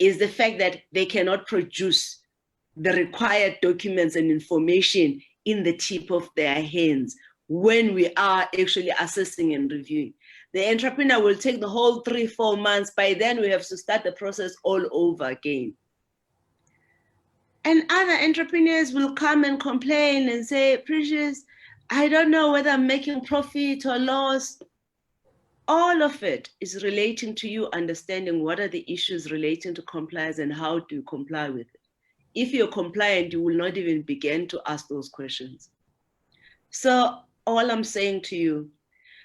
is the fact that they cannot produce the required documents and information in the tip of their hands when we are actually assessing and reviewing. The entrepreneur will take the whole 3-4 months. By then, we have to start the process all over again. And other entrepreneurs will come and complain and say, Precious, I don't know whether I'm making profit or loss. All of it is relating to you understanding what are the issues relating to compliance and how to comply with it. If you're compliant, you will not even begin to ask those questions. So all I'm saying to you,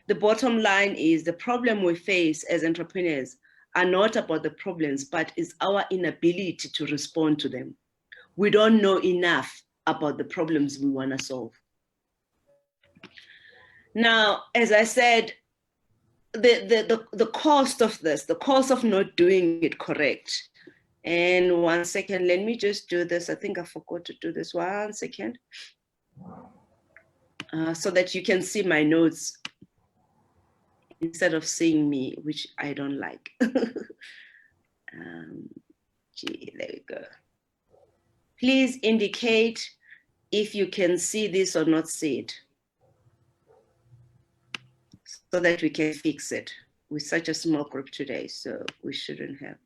the bottom line is the problem we face as entrepreneurs are not about the problems, but is our inability to respond to them. We don't know enough about the problems we want to solve. Now, as I said, the cost of this, the cost of not doing it correct. And 1 second, let me just do this. I think I forgot to do this. 1 second. So that you can see my notes instead of seeing me, which I don't like. Gee, there we go. Please indicate if you can see this or not see it, so that we can fix it. We're such a small group today, so we shouldn't have.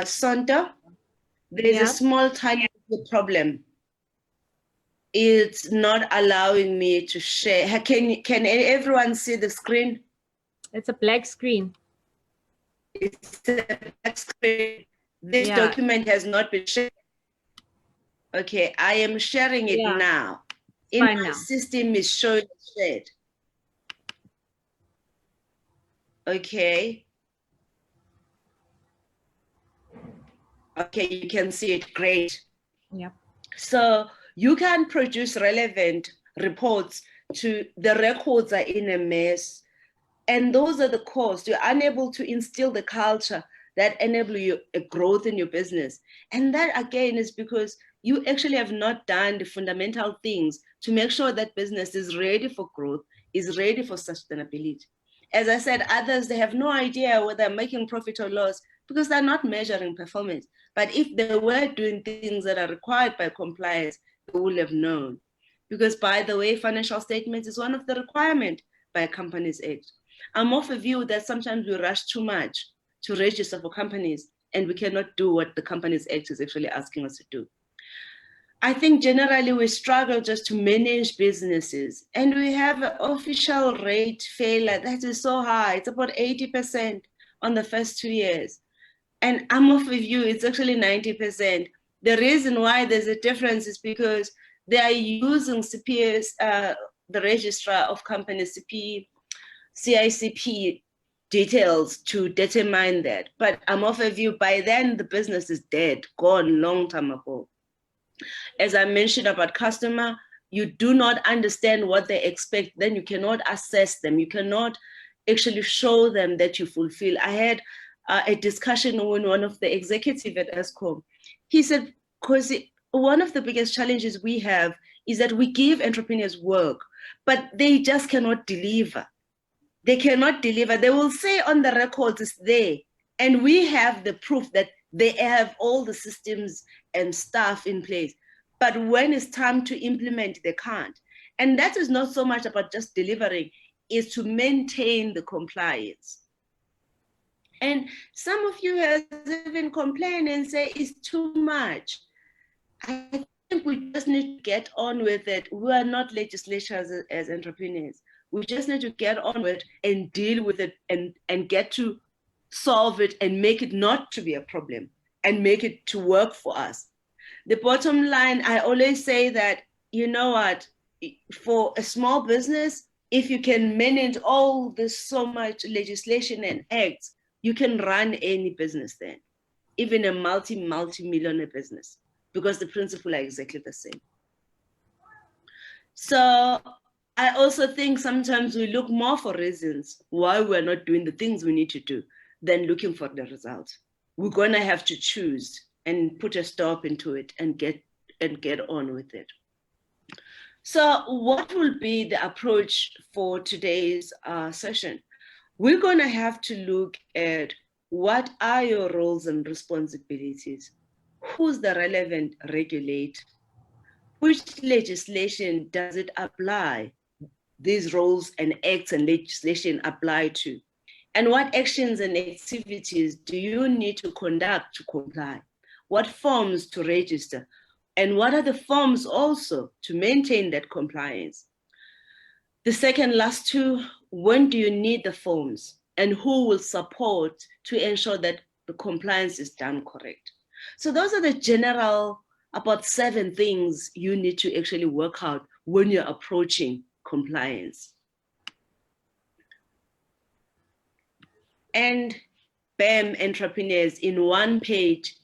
Sonta, there's a small tiny problem. It's not allowing me to share. Can everyone see the screen? It's a black screen. It's a black screen. This document has not been shared. Okay, I am sharing it now. In my system is showing shared. Okay. Okay, you can see it. Great. Yep. So you can produce relevant reports to the records are in a mess. And those are the costs. You're unable to instill the culture that enable you a growth in your business. And that again is because you actually have not done the fundamental things to make sure that business is ready for growth, is ready for sustainability. As I said, others, they have no idea whether they're making profit or loss because they're not measuring performance. But if they were doing things that are required by compliance, they would have known. Because by the way, financial statements is one of the requirements by Companies Act. I'm of a view that sometimes we rush too much to register for companies and we cannot do what the Companies Act is actually asking us to do. I think generally we struggle just to manage businesses, and we have an official rate failure that is so high. It's about 80% on the first 2 years. And I'm of a view it's actually 90%. The reason why there's a difference is because they are using CPS, the registrar of companies, CICP details to determine that. But I'm of a view by then the business is dead, gone long time ago. As I mentioned about customer, you do not understand what they expect, then you cannot assess them. You cannot actually show them that you fulfill. I had a discussion with one of the executives at ESCOM. He said, because one of the biggest challenges we have is that we give entrepreneurs work, but they just cannot deliver. They cannot deliver. They will say on the records it's there, and we have the proof that they have all the systems and staff in place. But when it's time to implement, they can't. And that is not so much about just delivering, is to maintain the compliance. And some of you have even complained and say it's too much. I think we just need to get on with it. We are not legislators as entrepreneurs. We just need to get on with it and deal with it and get to solve it and make it not to be a problem and make it to work for us. The bottom line, I always say that, you know what, for a small business, if you can manage all this so much legislation and acts, you can run any business then, even a multi-millionaire business, because the principles are exactly the same. So I also think sometimes we look more for reasons why we're not doing the things we need to do than looking for the results. We're going to have to choose and put a stop into it and get on with it. So what will be the approach for today's session? we're going to have to look at what are your roles and responsibilities? Who's the relevant regulator? Which legislation does it apply? These roles and acts and legislation apply to? And what actions and activities do you need to conduct to comply? What forms to register? And what are the forms also to maintain that compliance? The second last two, when do you need the forms? And who will support to ensure that the compliance is done correct? So those are the general, about 7 things you need to actually work out when you're approaching compliance. And BAM entrepreneurs, in one page,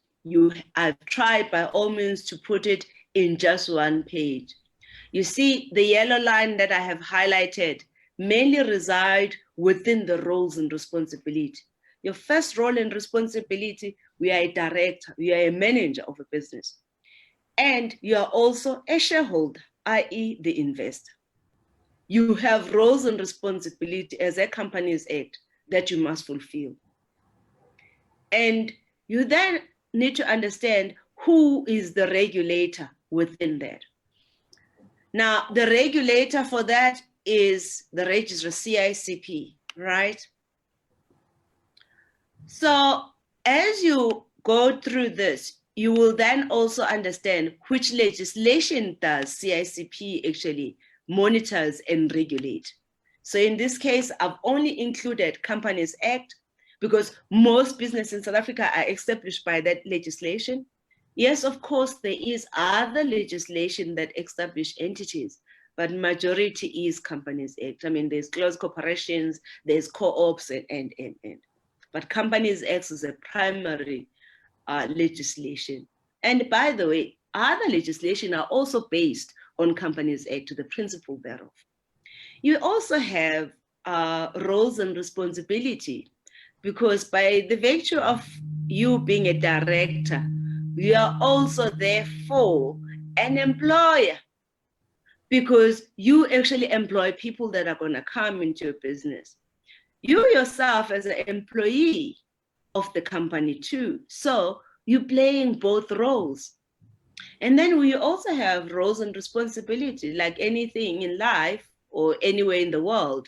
I've tried by all means to put it in just one page. You see the yellow line that I have highlighted mainly reside within the roles and responsibility. Your first role and responsibility, we are a director, we are a manager of a business. And you are also a shareholder, i.e. the investor. You have roles and responsibility as a Companies Act that you must fulfill. And you then need to understand who is the regulator within that. Now, the regulator for that is the registrar, CICP, right? So as you go through this, you will then also understand which legislation does CICP actually monitors and regulate. So in this case, I've only included Companies Act because most businesses in South Africa are established by that legislation. Yes, of course, there is other legislation that establish entities, but majority is Companies Act. I mean, there's close corporations, there's co-ops, and. But Companies Act is a primary legislation. And by the way, other legislation are also based on Companies Act, to the principle thereof. You also have roles and responsibility, because by the virtue of you being a director, you are also therefore an employer, because you actually employ people that are going to come into your business. You yourself as an employee of the company too. So you're playing both roles. And then we also have roles and responsibility, like anything in life or anywhere in the world.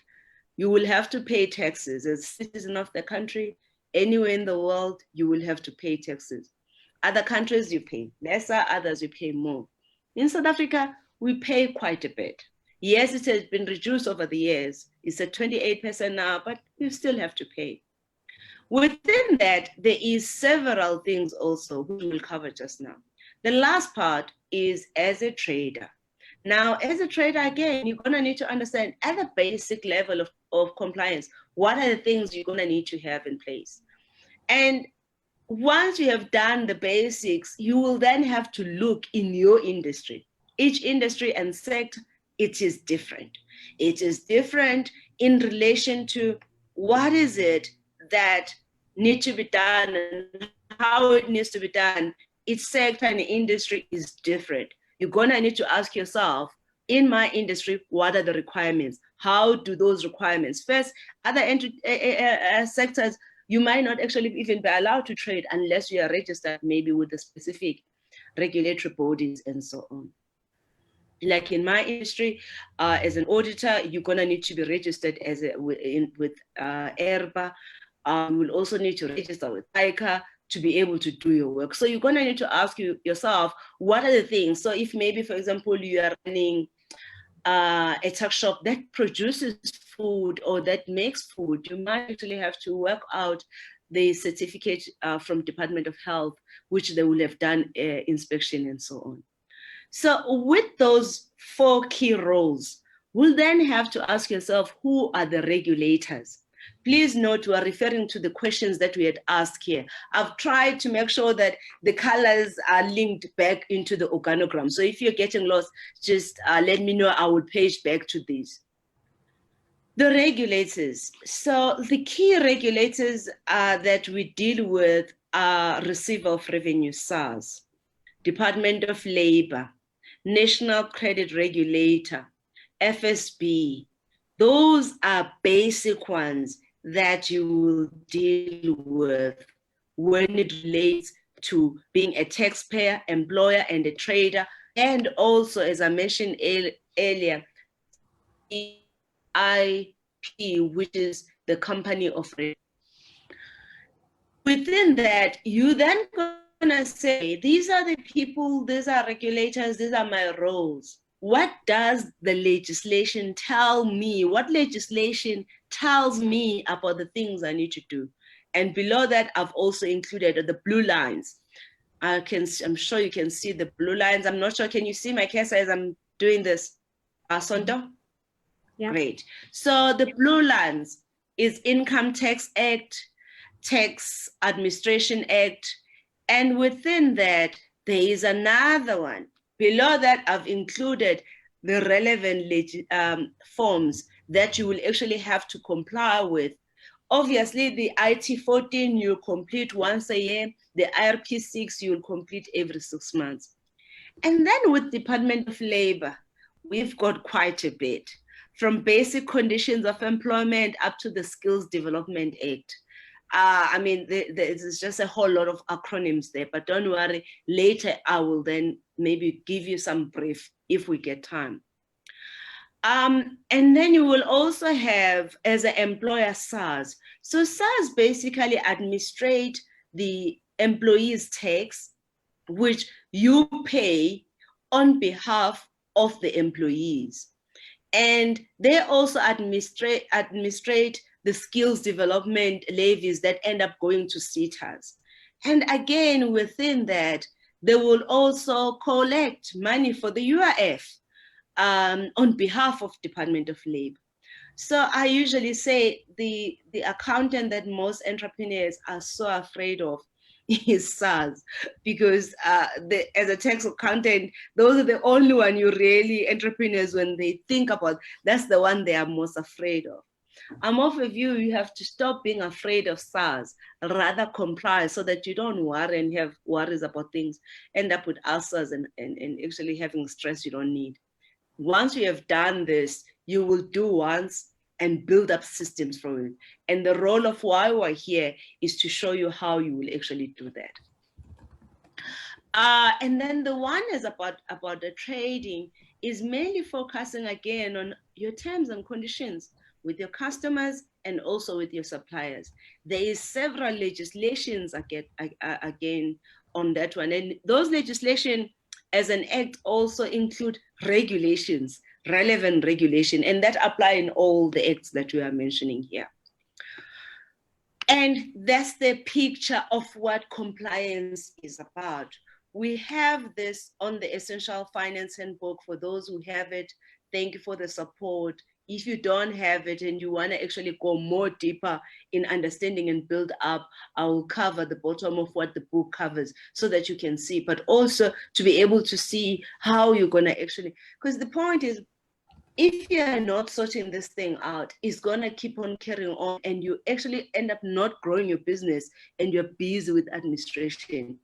You will have to pay taxes as a citizen of the country. Anywhere in the world, you will have to pay taxes. Other countries, you pay lesser, others, you pay more. In South Africa, we pay quite a bit. Yes, it has been reduced over the years. It's at 28% now, but you still have to pay. Within that, there is several things also which we'll cover just now. The last part is as a trader. Now, as a trader, again, you're going to need to understand at the basic level of compliance, what are the things you're going to need to have in place. And once you have done the basics, you will then have to look in your industry. Each industry and sector, it is different. It is different in relation to what is it that needs to be done and how it needs to be done. Each sector and industry is different. You're going to need to ask yourself, in my industry, what are the requirements? How do those requirements? First, other sectors, you might not actually even be allowed to trade unless you are registered maybe with the specific regulatory bodies and so on. Like in my industry, as an auditor, you're going to need to be registered as with ERBA. You will also need to register with CICA to be able to do your work. So you're going to need to ask yourself, what are the things? So if maybe, for example, you are running a tuck shop that produces food or that makes food, you might actually have to work out the certificate from Department of Health, which they will have done inspection and so on. So with those 4 key roles, we'll then have to ask yourself, who are the regulators? Please note, we are referring to the questions that we had asked here. I've tried to make sure that the colors are linked back into the organogram. So if you're getting lost, just let me know, I will page back to these. The regulators. So the key regulators that we deal with are Receiver of Revenue, SARS, Department of Labor, National Credit Regulator, FSB. Those are basic ones. that you will deal with when it relates to being a taxpayer, employer, and a trader. And also, as I mentioned earlier, CICP, which is the company of record. Within that, you then gonna say, these are the people, these are regulators, these are my roles. What does the legislation tell me? What legislation tells me about the things I need to do? And below that, I've also included the blue lines. I'm sure you can see the blue lines. I'm not sure, can you see my cursor as I'm doing this? Sonto? Yeah. Great. So the blue lines is Income Tax Act, Tax Administration Act, and within that, there is another one. Below that, I've included the relevant forms that you will actually have to comply with. Obviously, the IT-14 you'll complete once a year, the IRP-6 you'll complete every 6 months. And then with Department of Labor, we've got quite a bit, from basic conditions of employment up to the Skills Development Act. I mean, there's just a whole lot of acronyms there, but don't worry, later I will then maybe give you some brief if we get time. And then you will also have, as an employer, SARS. So SARS basically administrate the employee's tax, which you pay on behalf of the employees. And they also administrate the skills development levies that end up going to SETAs. And again, within that, they will also collect money for the UIF on behalf of Department of Labor. So I usually say the accountant that most entrepreneurs are so afraid of is SARS, because as a tax accountant, those are the only one you really, entrepreneurs, when they think about, that's the one they are most afraid of. I'm of a view you have to stop being afraid of SARS, rather comply, so that you don't worry and have worries about things, end up with ulcers and actually having stress you don't need. Once you have done this, you will do once and build up systems from it. And the role of why we're here is to show you how you will actually do that. And then the one is about the trading is mainly focusing again on your terms and conditions with your customers and also with your suppliers. There is several legislations again on that one. And those legislation as an act also include regulations, relevant regulation, and that apply in all the acts that we are mentioning here. And that's the picture of what compliance is about. We have this on the Essential Finance Handbook. For those who have it, thank you for the support. If you don't have it and you want to actually go more deeper in understanding and build up, I will cover the bottom of what the book covers so that you can see, but also to be able to see how you're going to actually, because the point is, if you're not sorting this thing out, it's going to keep on carrying on and you actually end up not growing your business and you're busy with administration.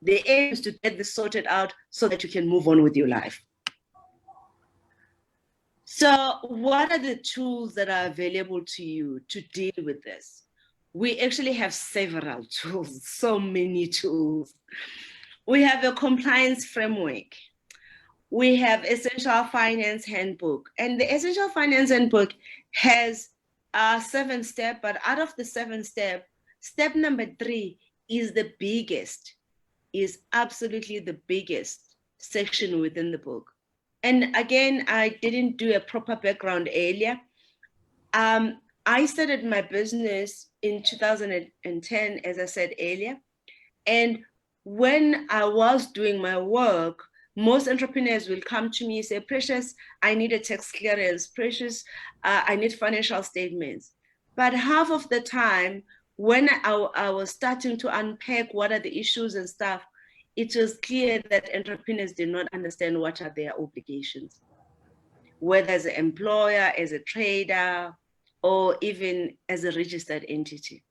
The aim is to get this sorted out so that you can move on with your life. So what are the tools that are available to you to deal with this? We actually have several tools, so many tools. We have a compliance framework. We have Essential Finance Handbook. And the Essential Finance Handbook has 7 steps, but out of the 7 steps, step number 3 is the biggest, is absolutely the biggest section within the book. And again, I didn't do a proper background earlier. I started my business in 2010, as I said earlier. And when I was doing my work, most entrepreneurs will come to me and say, Precious, I need a tax clearance. Precious, I need financial statements. But half of the time, when I was starting to unpack what are the issues and stuff, it was clear that entrepreneurs did not understand what are their obligations, whether as an employer, as a trader, or even as a registered entity.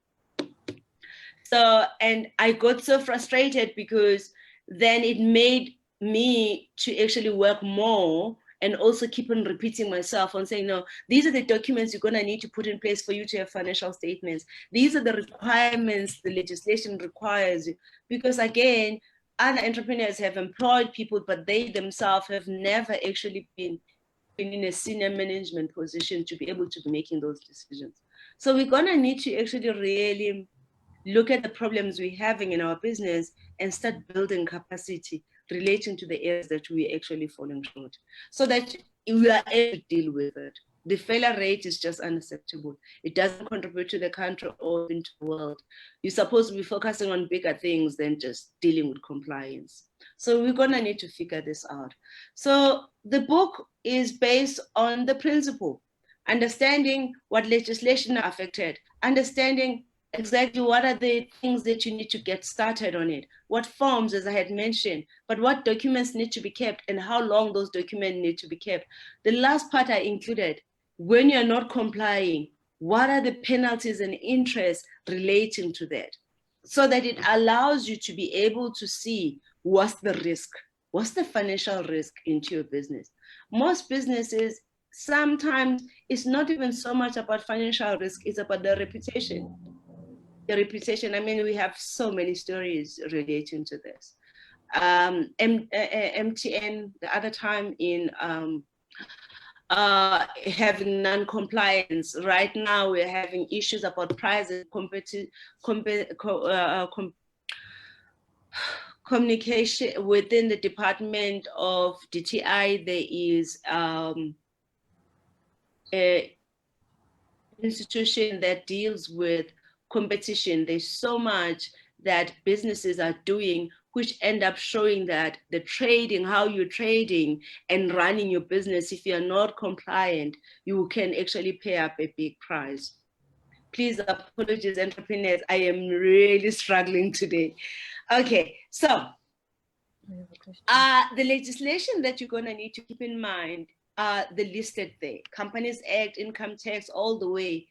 So, and I got so frustrated because then it made me to actually work more and also keep on repeating myself on saying, no, these are the documents you're going to need to put in place for you to have financial statements. These are the requirements the legislation requires you. Because again, other entrepreneurs have employed people, but they themselves have never actually been in a senior management position to be able to be making those decisions. So we're going to need to actually really look at the problems we're having in our business and start building capacity relating to the areas that we're actually falling short, so that we are able to deal with it. The failure rate is just unacceptable. It doesn't contribute to the country or into the world. You're supposed to be focusing on bigger things than just dealing with compliance. So we're gonna need to figure this out. So the book is based on the principle, understanding what legislation affected, understanding exactly what are the things that you need to get started on it, what forms, as I had mentioned, but what documents need to be kept and how long those documents need to be kept. The last part I included, when you're not complying, what are the penalties and interests relating to that? So that it allows you to be able to see what's the risk, what's the financial risk into your business. Most businesses, sometimes it's not even so much about financial risk, it's about the reputation. The reputation, I mean, we have so many stories relating to this. MTN, the other time in having non-compliance. Right now, we're having issues about price and communication within the Department of DTI. There is an institution that deals with competition. There's so much that businesses are doing which end up showing that the trading, how you're trading and running your business, if you're not compliant, you can actually pay up a big price. Please, apologies, entrepreneurs. I am really struggling today. Okay, so the legislation that you're gonna need to keep in mind are the listed there, Companies Act, income tax, all the way.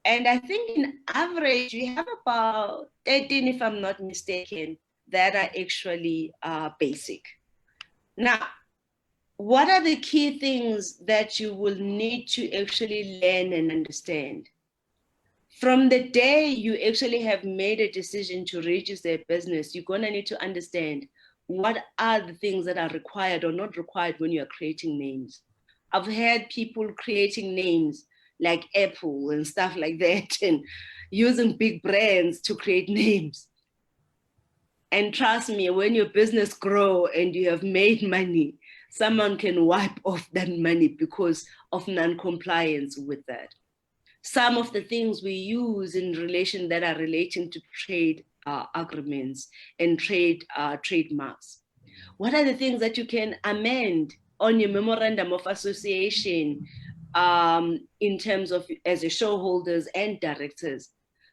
And I think in average, we have about 13, if I'm not mistaken, that are actually basic. Now, what are the key things that you will need to actually learn and understand? From the day you actually have made a decision to register a business, you're gonna need to understand what are the things that are required or not required when you're creating names. I've had people creating names like Apple and stuff like that, and using big brands to create names. And trust me, when your business grows and you have made money, someone can wipe off that money because of non-compliance with that. Some of the things we use in relation that are relating to trade agreements and trademarks. What are the things that you can amend on your memorandum of association in terms of as a shareholders and directors?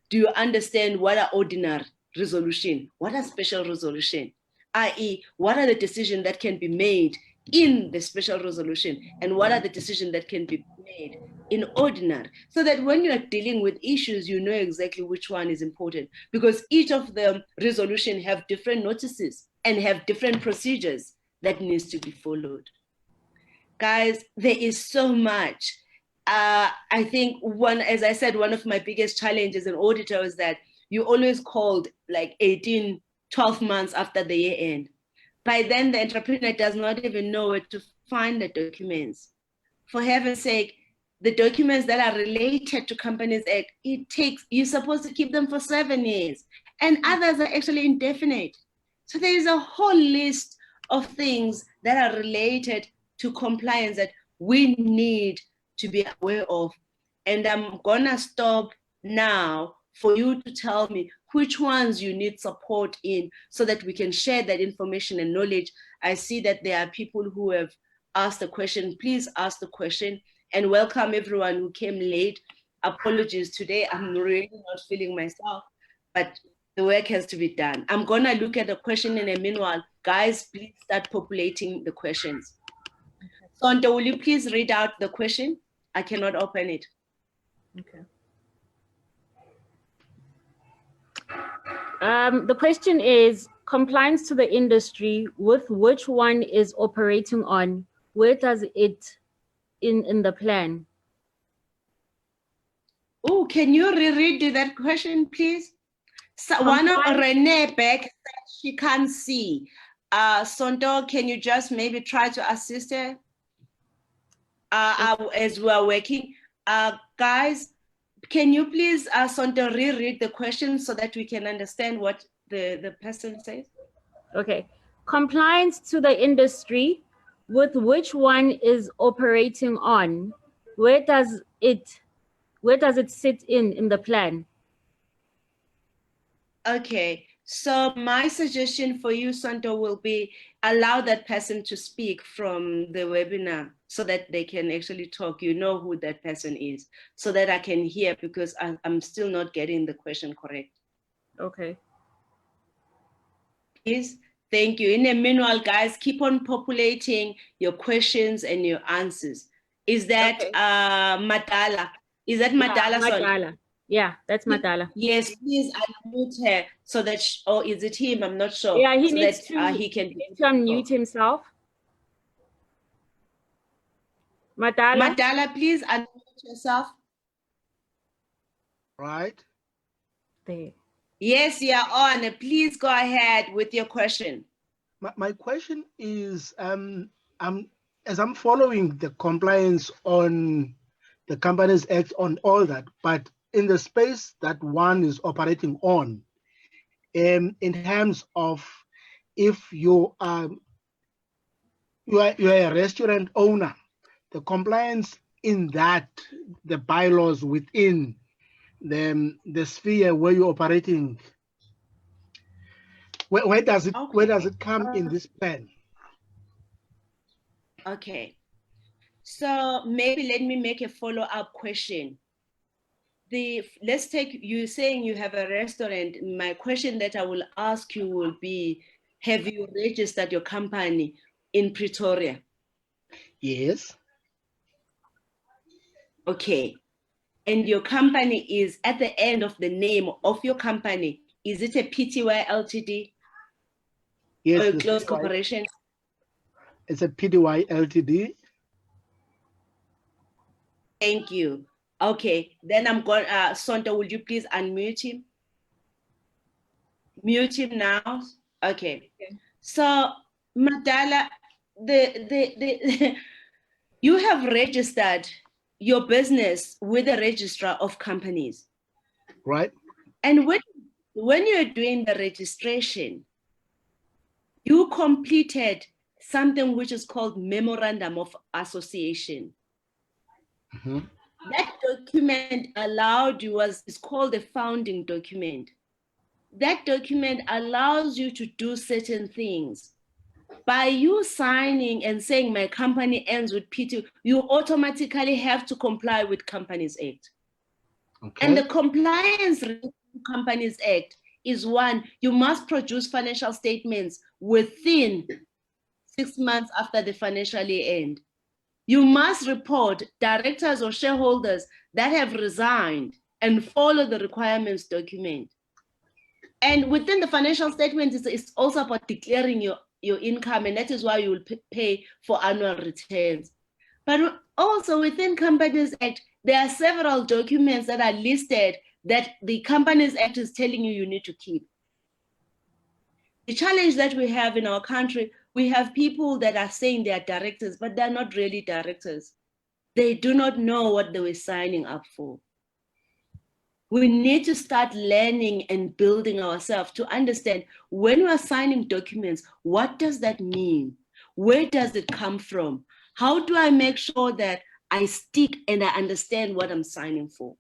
Do you understand what are ordinary resolution? What are special resolution? i.e., what are the decisions that can be made in the special resolution and what are the decisions that can be made in ordinary, so that when you're dealing with issues, you know exactly which one is important, because each of the resolution have different notices and have different procedures that needs to be followed. Guys, there is so much. I think as I said, one of my biggest challenges as an auditor is that you always called like 18, 12 months after the year end. By then, the entrepreneur does not even know where to find the documents. For heaven's sake, the documents that are related to Companies Act, you're supposed to keep them for 7 years, and others are actually indefinite. So there is a whole list of things that are related to compliance that we need to be aware of. And I'm gonna stop now for you to tell me which ones you need support in so that we can share that information and knowledge. I see that there are people who have asked the question. Please ask the question, and welcome everyone who came late. Apologies today, I'm really not feeling myself, but the work has to be done. I'm gonna look at the question in a meanwhile. Guys, please start populating the questions. Sonto, will you please read out the question? I cannot open it. Okay. The question is, compliance to the industry with which one is operating on where does it in the plan? Oh, can you reread that question, please? So one of Renee Beck said she can't see. Sonto, can you just maybe try to assist her as we are working? Guys, can you please, Sonto, reread the question so that we can understand what the person says? Okay. Compliance to the industry with which one is operating on? Where does it sit in the plan? Okay, so my suggestion for you, Santo, will be allow that person to speak from the webinar so that they can actually talk. You know who that person is, so that I can hear, because I'm still not getting the question correct. Okay. Please, thank you. In the meanwhile, guys, keep on populating your questions and your answers. Is that Madala? Is that Madala? Madala. Yeah, that's Madala. Yes, please unmute her so that, or is it him? I'm not sure. Yeah, he so needs that to, he can unmute himself. Madala. Madala, please unmute yourself. Right. There. Yes, you're on. Please go ahead with your question. My question is, as I'm following the compliance on the Companies Act on all that, but in the space that one is operating on, in terms of if you are a restaurant owner, the compliance in that, the bylaws within the sphere where you're operating, where does it come in this plan? Okay, so maybe let me make a follow-up question. Let's take you saying you have a restaurant. My question that I will ask you will be, have you registered your company in Pretoria? Yes. Okay. And your company is at the end of the name of your company. Is it a PTY Ltd? Yes. Or a closed corporation? It's a PTY Ltd. Thank you. Okay, then I'm going, Sonto, would you please unmute him? Mute him now. Okay. So, Madala, you have registered your business with the registrar of companies. Right. And when you're doing the registration, you completed something which is called Memorandum of Association. Mm-hmm. That document allowed you, it's called a founding document. That document allows you to do certain things. By you signing and saying my company ends with PT, you automatically have to comply with Companies Act. Okay. And the compliance with Companies Act is one, you must produce financial statements within 6 months after the financial year end. You must report directors or shareholders that have resigned and follow the requirements document. And within the financial statement, it's also about declaring your income, and that is why you will pay for annual returns. But also within Companies Act, there are several documents that are listed that the Companies Act is telling you need to keep. The challenge that we have in our country, we have people that are saying they are directors, but they're not really directors. They do not know what they were signing up for. We need to start learning and building ourselves to understand when we're signing documents, what does that mean? Where does it come from? How do I make sure that I stick and I understand what I'm signing for?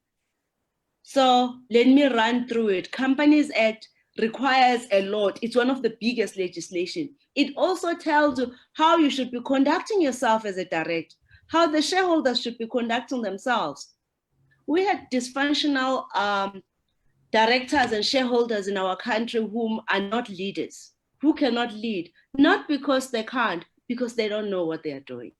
So let me run through it. Companies Act requires a lot. It's one of the biggest legislation. It also tells you how you should be conducting yourself as a director, how the shareholders should be conducting themselves. We had dysfunctional directors and shareholders in our country whom are not leaders, who cannot lead, not because they can't, because they don't know what they are doing.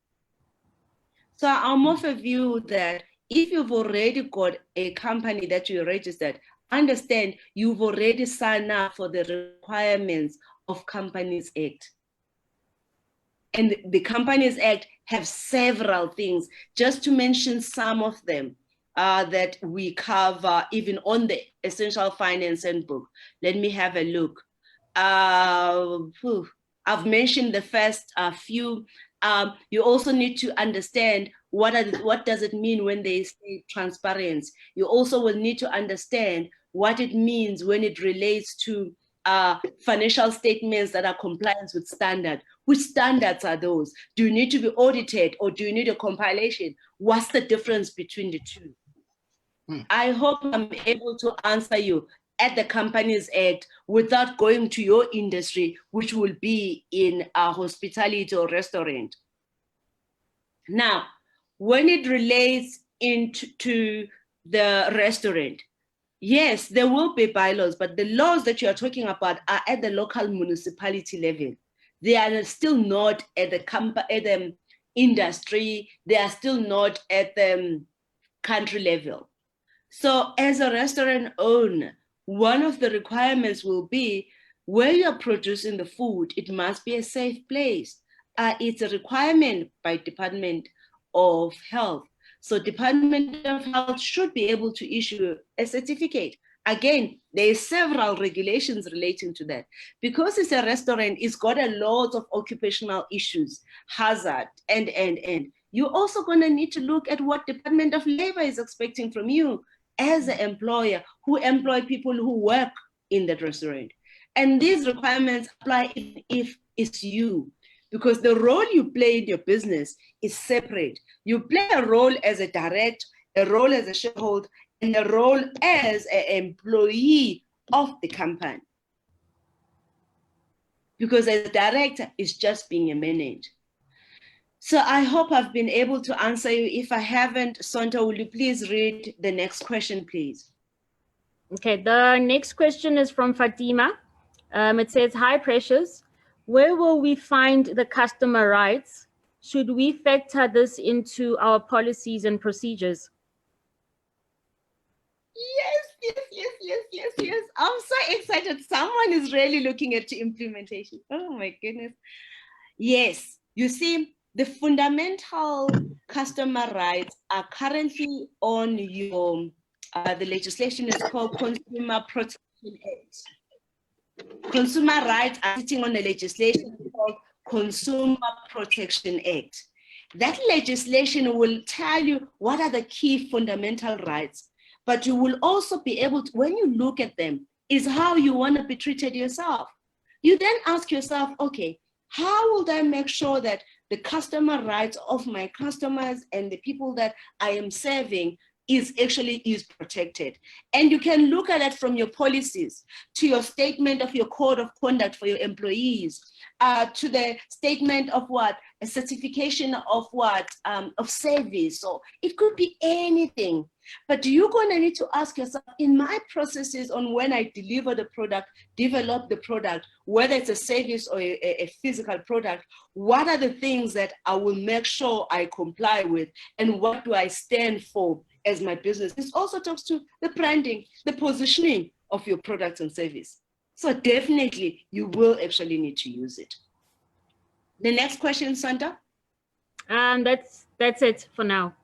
So I'm of a view that if you've already got a company that you registered, understand you've already signed up for the requirements of Companies Act. And the Companies Act have several things. Just to mention some of them that we cover even on the Essential Finance Handbook. Let me have a look. I've mentioned the first few. You also need to understand what does it mean when they say transparency. You also will need to understand what it means when it relates to financial statements that are compliant with standard. Which standards are those? Do you need to be audited or do you need a compilation? What's the difference between the two? I hope I'm able to answer you at the Companies Act without going to your industry, which will be in hospitality or restaurant. Now, when it relates into the restaurant, yes, there will be bylaws, but the laws that you are talking about are at the local municipality level. They are still not at the industry. They are still not at the country level. So as a restaurant owner, one of the requirements will be where you're producing the food, it must be a safe place. It's a requirement by Department of Health. So Department of Health should be able to issue a certificate. Again, there are several regulations relating to that. Because it's a restaurant, it's got a lot of occupational issues, hazard, and. You're also gonna need to look at what Department of Labor is expecting from you as an employer who employ people who work in that restaurant. And these requirements apply if it's you, because the role you play in your business is separate. You play a role as a director, a role as a shareholder, and a role as an employee of the company. Because as a director, it's just being a manager. So I hope I've been able to answer you. If I haven't, Sonta, will you please read the next question, please? Okay, the next question is from Fatima. It says, hi, Precious. Where will we find the customer rights? Should we factor this into our policies and procedures? Yes. I'm so excited. Someone is really looking at implementation. Oh my goodness. Yes, you see, the fundamental customer rights are currently on your, the legislation is called Consumer Protection Act. Consumer rights are sitting on a legislation called Consumer Protection Act. That legislation will tell you what are the key fundamental rights, but you will also be able to, when you look at them, is how you want to be treated yourself. You then ask yourself, okay, how will I make sure that the customer rights of my customers and the people that I am serving is protected? And you can look at it from your policies to your statement of your code of conduct for your employees, to the statement of what, a certification of what, of service. So it could be anything. But you're going to need to ask yourself, in my processes on when I deliver the product, develop the product, whether it's a service or a physical product, what are the things that I will make sure I comply with, and what do I stand for as my business? This also talks to the branding, the positioning of your product and service. So definitely you will actually need to use it. The next question, Santa? That's it for now.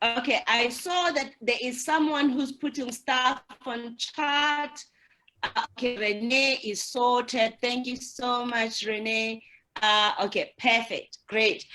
Okay, I saw that there is someone who's putting stuff on chat. Okay, Renee is sorted. Thank you so much, Renee. Okay, perfect, great.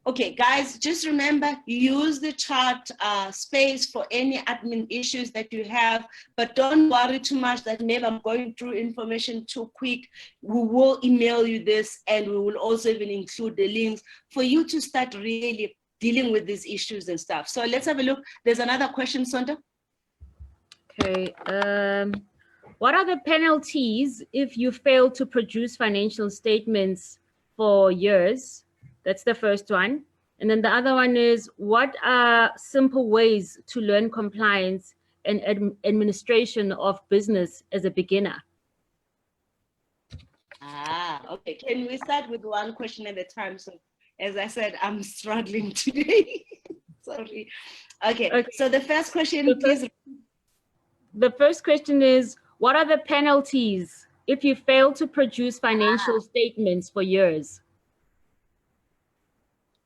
Okay, guys, just remember, use the chat space for any admin issues that you have, but don't worry too much that maybe I'm going through information too quick. We will email you this, and we will also even include the links for you to start really dealing with these issues and stuff. So let's have a look. There's another question, Sonta. Okay. What are the penalties if you fail to produce financial statements for years? That's the first one. And then the other one is, what are simple ways to learn compliance and administration of business as a beginner? Okay. Can we start with one question at a time? So as I said, I'm struggling today. Sorry. Okay. So the first question, please. The first question is, what are the penalties if you fail to produce financial statements for years?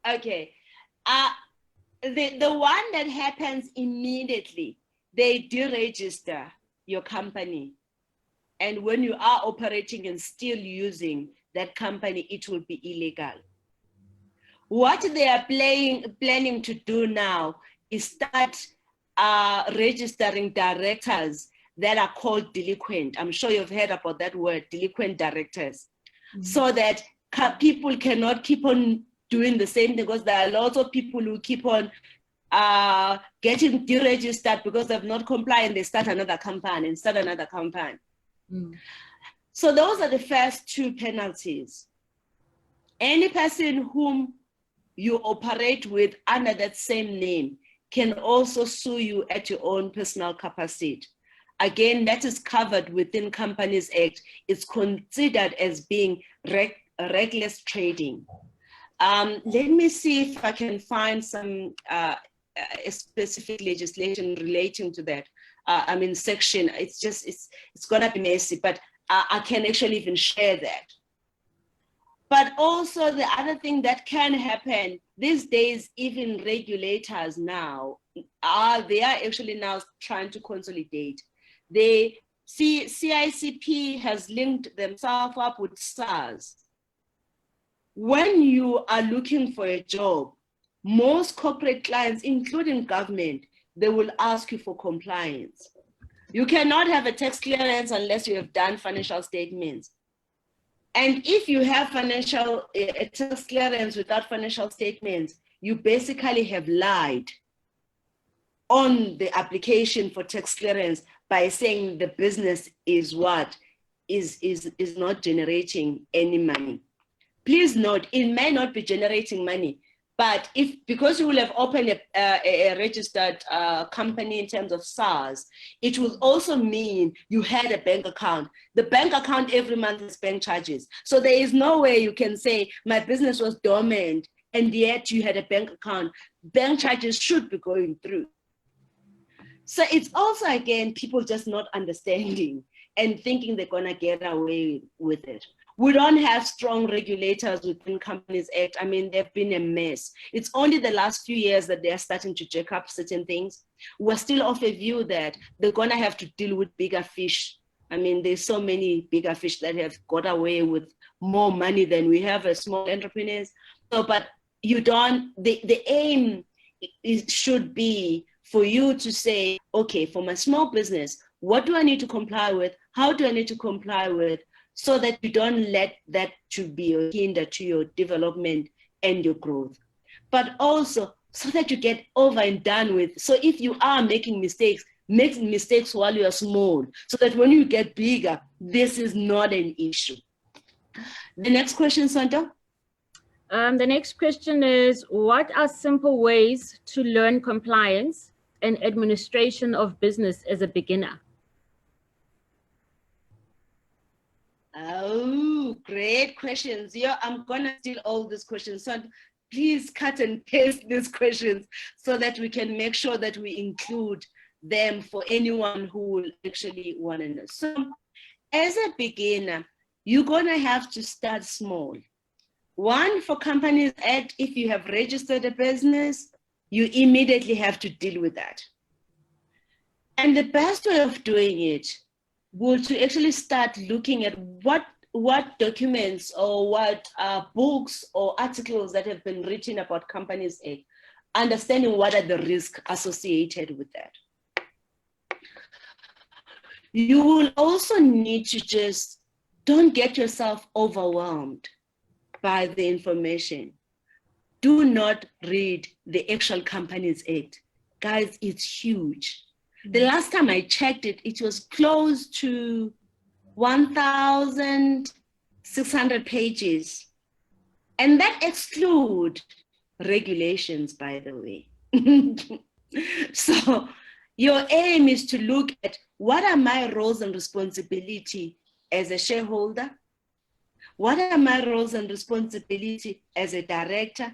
Okay. The one that happens immediately, they deregister your company. And when you are operating and still using that company, it will be illegal. What they are planning to do now is start registering directors that are called delinquent. I'm sure you've heard about that word, delinquent directors, so that people cannot keep on doing the same thing, because there are lots of people who keep on getting deregistered because they've not complied, and they start another company and start another company. So those are the first two penalties. Any person whom you operate with under that same name can also sue you at your own personal capacity. Again, that is covered within Companies Act. It's considered as being reckless trading. Let me see if I can find some specific legislation relating to that. I mean, section, it's gonna be messy, but I can actually even share that. But also the other thing that can happen these days, even regulators now, they are actually now trying to consolidate. CICP has linked themselves up with SARS. When you are looking for a job, most corporate clients, including government, they will ask you for compliance. You cannot have a tax clearance unless you have done financial statements. And if you have a tax clearance without financial statements, you basically have lied on the application for tax clearance by saying the business is what is not generating any money. Please note, it may not be generating money, but because you will have opened a registered company in terms of SARS, it will also mean you had a bank account. The bank account every month is bank charges. So there is no way you can say my business was dormant and yet you had a bank account. Bank charges should be going through. So it's also, again, people just not understanding and thinking they're gonna get away with it. We don't have strong regulators within Companies Act. I mean, they've been a mess. It's only the last few years that they're starting to jack up certain things. We're still of a view that they're gonna have to deal with bigger fish. I mean, there's so many bigger fish that have got away with more money than we have as small entrepreneurs. So, but the aim should be for you to say, okay, for my small business, what do I need to comply with? How do I need to comply with? So that you don't let that to be a hinder to your development and your growth. But also so that you get over and done with. So if you are making mistakes, make mistakes while you are small, so that when you get bigger, this is not an issue. The next question, Santa? The next question is, what are simple ways to learn compliance and administration of business as a beginner? Oh, great questions. Yeah, I'm gonna steal all these questions. So please cut and paste these questions so that we can make sure that we include them for anyone who will actually want to know. So as a beginner, you're gonna have to start small. One, for Companies Act, if you have registered a business, you immediately have to deal with that. And the best way of doing it will to actually start looking at what documents or what books or articles that have been written about Companies Act, understanding what are the risks associated with that. You will also need to just don't get yourself overwhelmed by the information. Do not read the actual Companies Act. Guys, it's huge. The last time I checked it, it was close to 1,600 pages. And that excludes regulations, by the way. So your aim is to look at what are my roles and responsibility as a shareholder? What are my roles and responsibility as a director?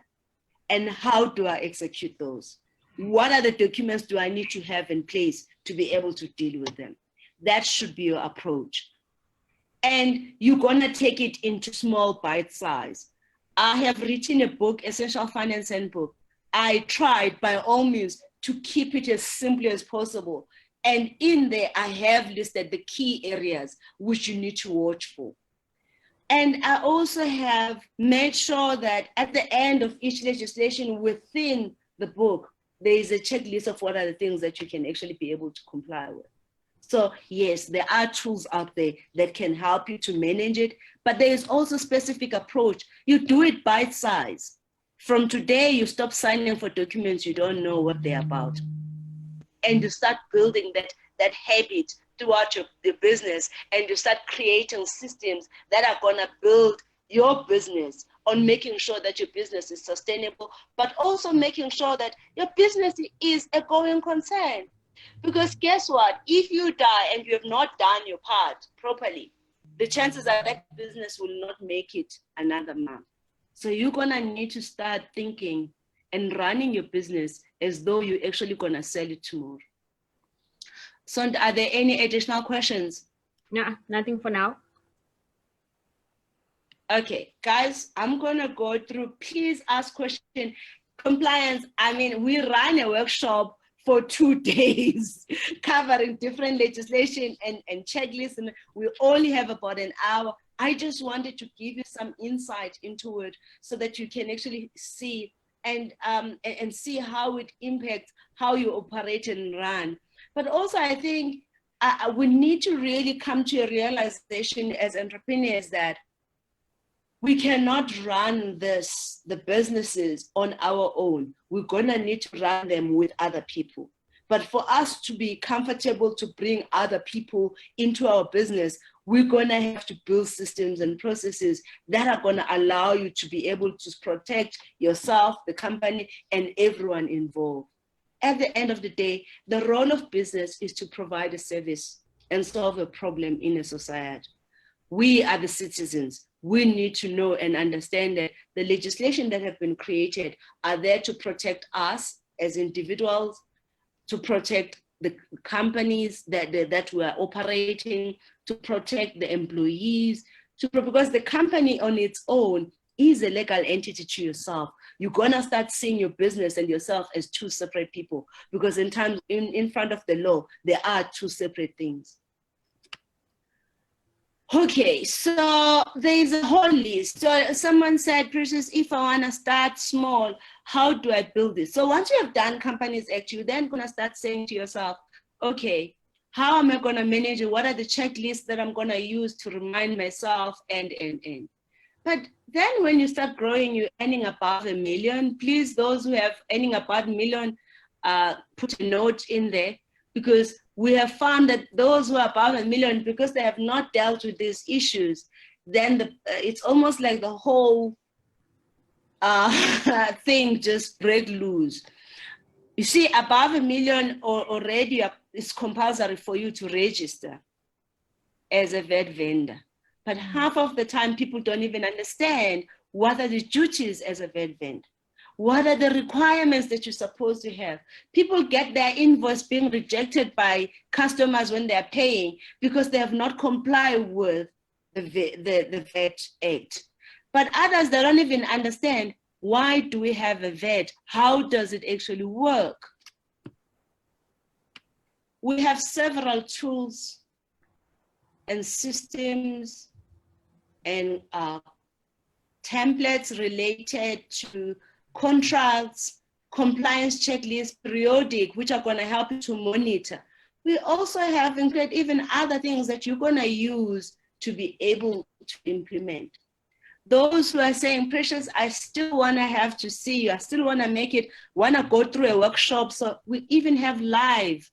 And how do I execute those? What are the documents do I need to have in place to be able to deal with them? That should be your approach. And you're gonna take it into small bite size. I have written a book, Essential Finance Handbook. I tried by all means to keep it as simple as possible. And in there, I have listed the key areas which you need to watch for. And I also have made sure that at the end of each legislation within the book, there is a checklist of what are the things that you can actually be able to comply with. So yes, there are tools out there that can help you to manage it, but there is also a specific approach. You do it bite size. From today, you stop signing for documents you don't know what they're about. And you start building that habit throughout your business, and you start creating systems that are gonna build your business on making sure that your business is sustainable, but also making sure that your business is a going concern. Because guess what? If you die and you have not done your part properly, the chances are that business will not make it another month. So you're gonna need to start thinking and running your business as though you're actually gonna sell it tomorrow. So are there any additional questions? No, nothing for now. Okay, guys, I'm gonna go through, please ask questions. Compliance, I mean, we ran a workshop for 2 days covering different legislation and checklists, and we only have about an hour. I just wanted to give you some insight into it so that you can actually see and see how it impacts how you operate and run. But also I think we need to really come to a realization as entrepreneurs that we cannot run the businesses on our own. We're gonna need to run them with other people. But for us to be comfortable to bring other people into our business, we're gonna have to build systems and processes that are gonna allow you to be able to protect yourself, the company, and everyone involved. At the end of the day, the role of business is to provide a service and solve a problem in a society. We are the citizens. We need to know and understand that the legislation that have been created are there to protect us as individuals, to protect the companies that we are operating, to protect the employees, because the company on its own is a legal entity to yourself. You're gonna start seeing your business and yourself as two separate people, because in front of the law, there are two separate things. Okay, so there's a whole list. So someone said, Precious, if I wanna start small, how do I build this? So once you have done Companies Act, you're then gonna start saying to yourself, okay, how am I gonna manage it? What are the checklists that I'm gonna use to remind myself and. But then when you start growing, you're earning above $1 million. Please, those who have earning above $1 million, put a note in there, because we have found that those who are above $1 million, because they have not dealt with these issues, then it's almost like the whole thing just break loose. You see, above $1 million already, it's compulsory for you to register as a VAT vendor. But half of the time, people don't even understand what are the duties as a VAT vendor. What are the requirements that you're supposed to have? People get their invoice being rejected by customers when they're paying because they have not complied with the VAT Act. But others, they don't even understand, why do we have a VAT? How does it actually work? We have several tools and systems and templates related to contracts, compliance checklists, periodic, which are going to help you to monitor. We also have included even other things that you're going to use to be able to implement. Those who are saying, Precious, I still want to have to see you, I still want to make it, want to go through a workshop. So we even have live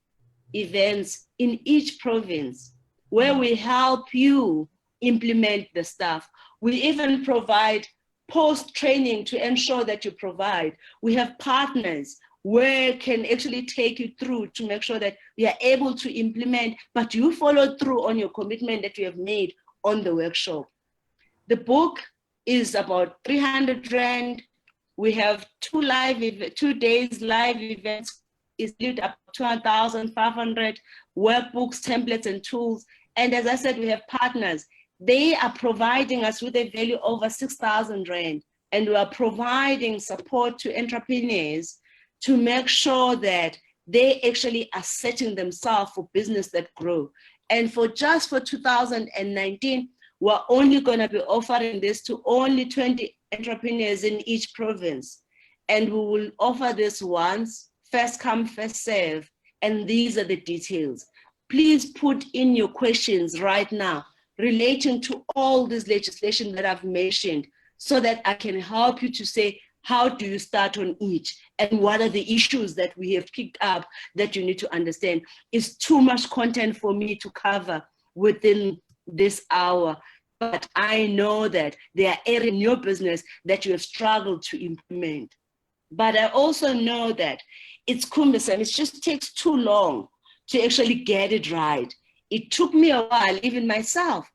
events in each province where we help you implement the stuff. We even provide post-training to ensure that you provide. We have partners where can actually take you through to make sure that we are able to implement, but you follow through on your commitment that you have made on the workshop. The book is about 300 Rand. We have 2 days live events. It's lit up 2,500 workbooks, templates, and tools. And as I said, we have partners. They are providing us with a value over 6,000 Rand and we are providing support to entrepreneurs to make sure that they actually are setting themselves for business that grow. And for 2019, we're only going to be offering this to only 20 entrepreneurs in each province. And we will offer this once, first come, first serve. And these are the details. Please put in your questions right now relating to all this legislation that I've mentioned, so that I can help you to say, how do you start on each? And what are the issues that we have picked up that you need to understand? It's too much content for me to cover within this hour. But I know that there are areas in your business that you have struggled to implement. But I also know that it's cumbersome. It just takes too long to actually get it right. It took me a while, even myself.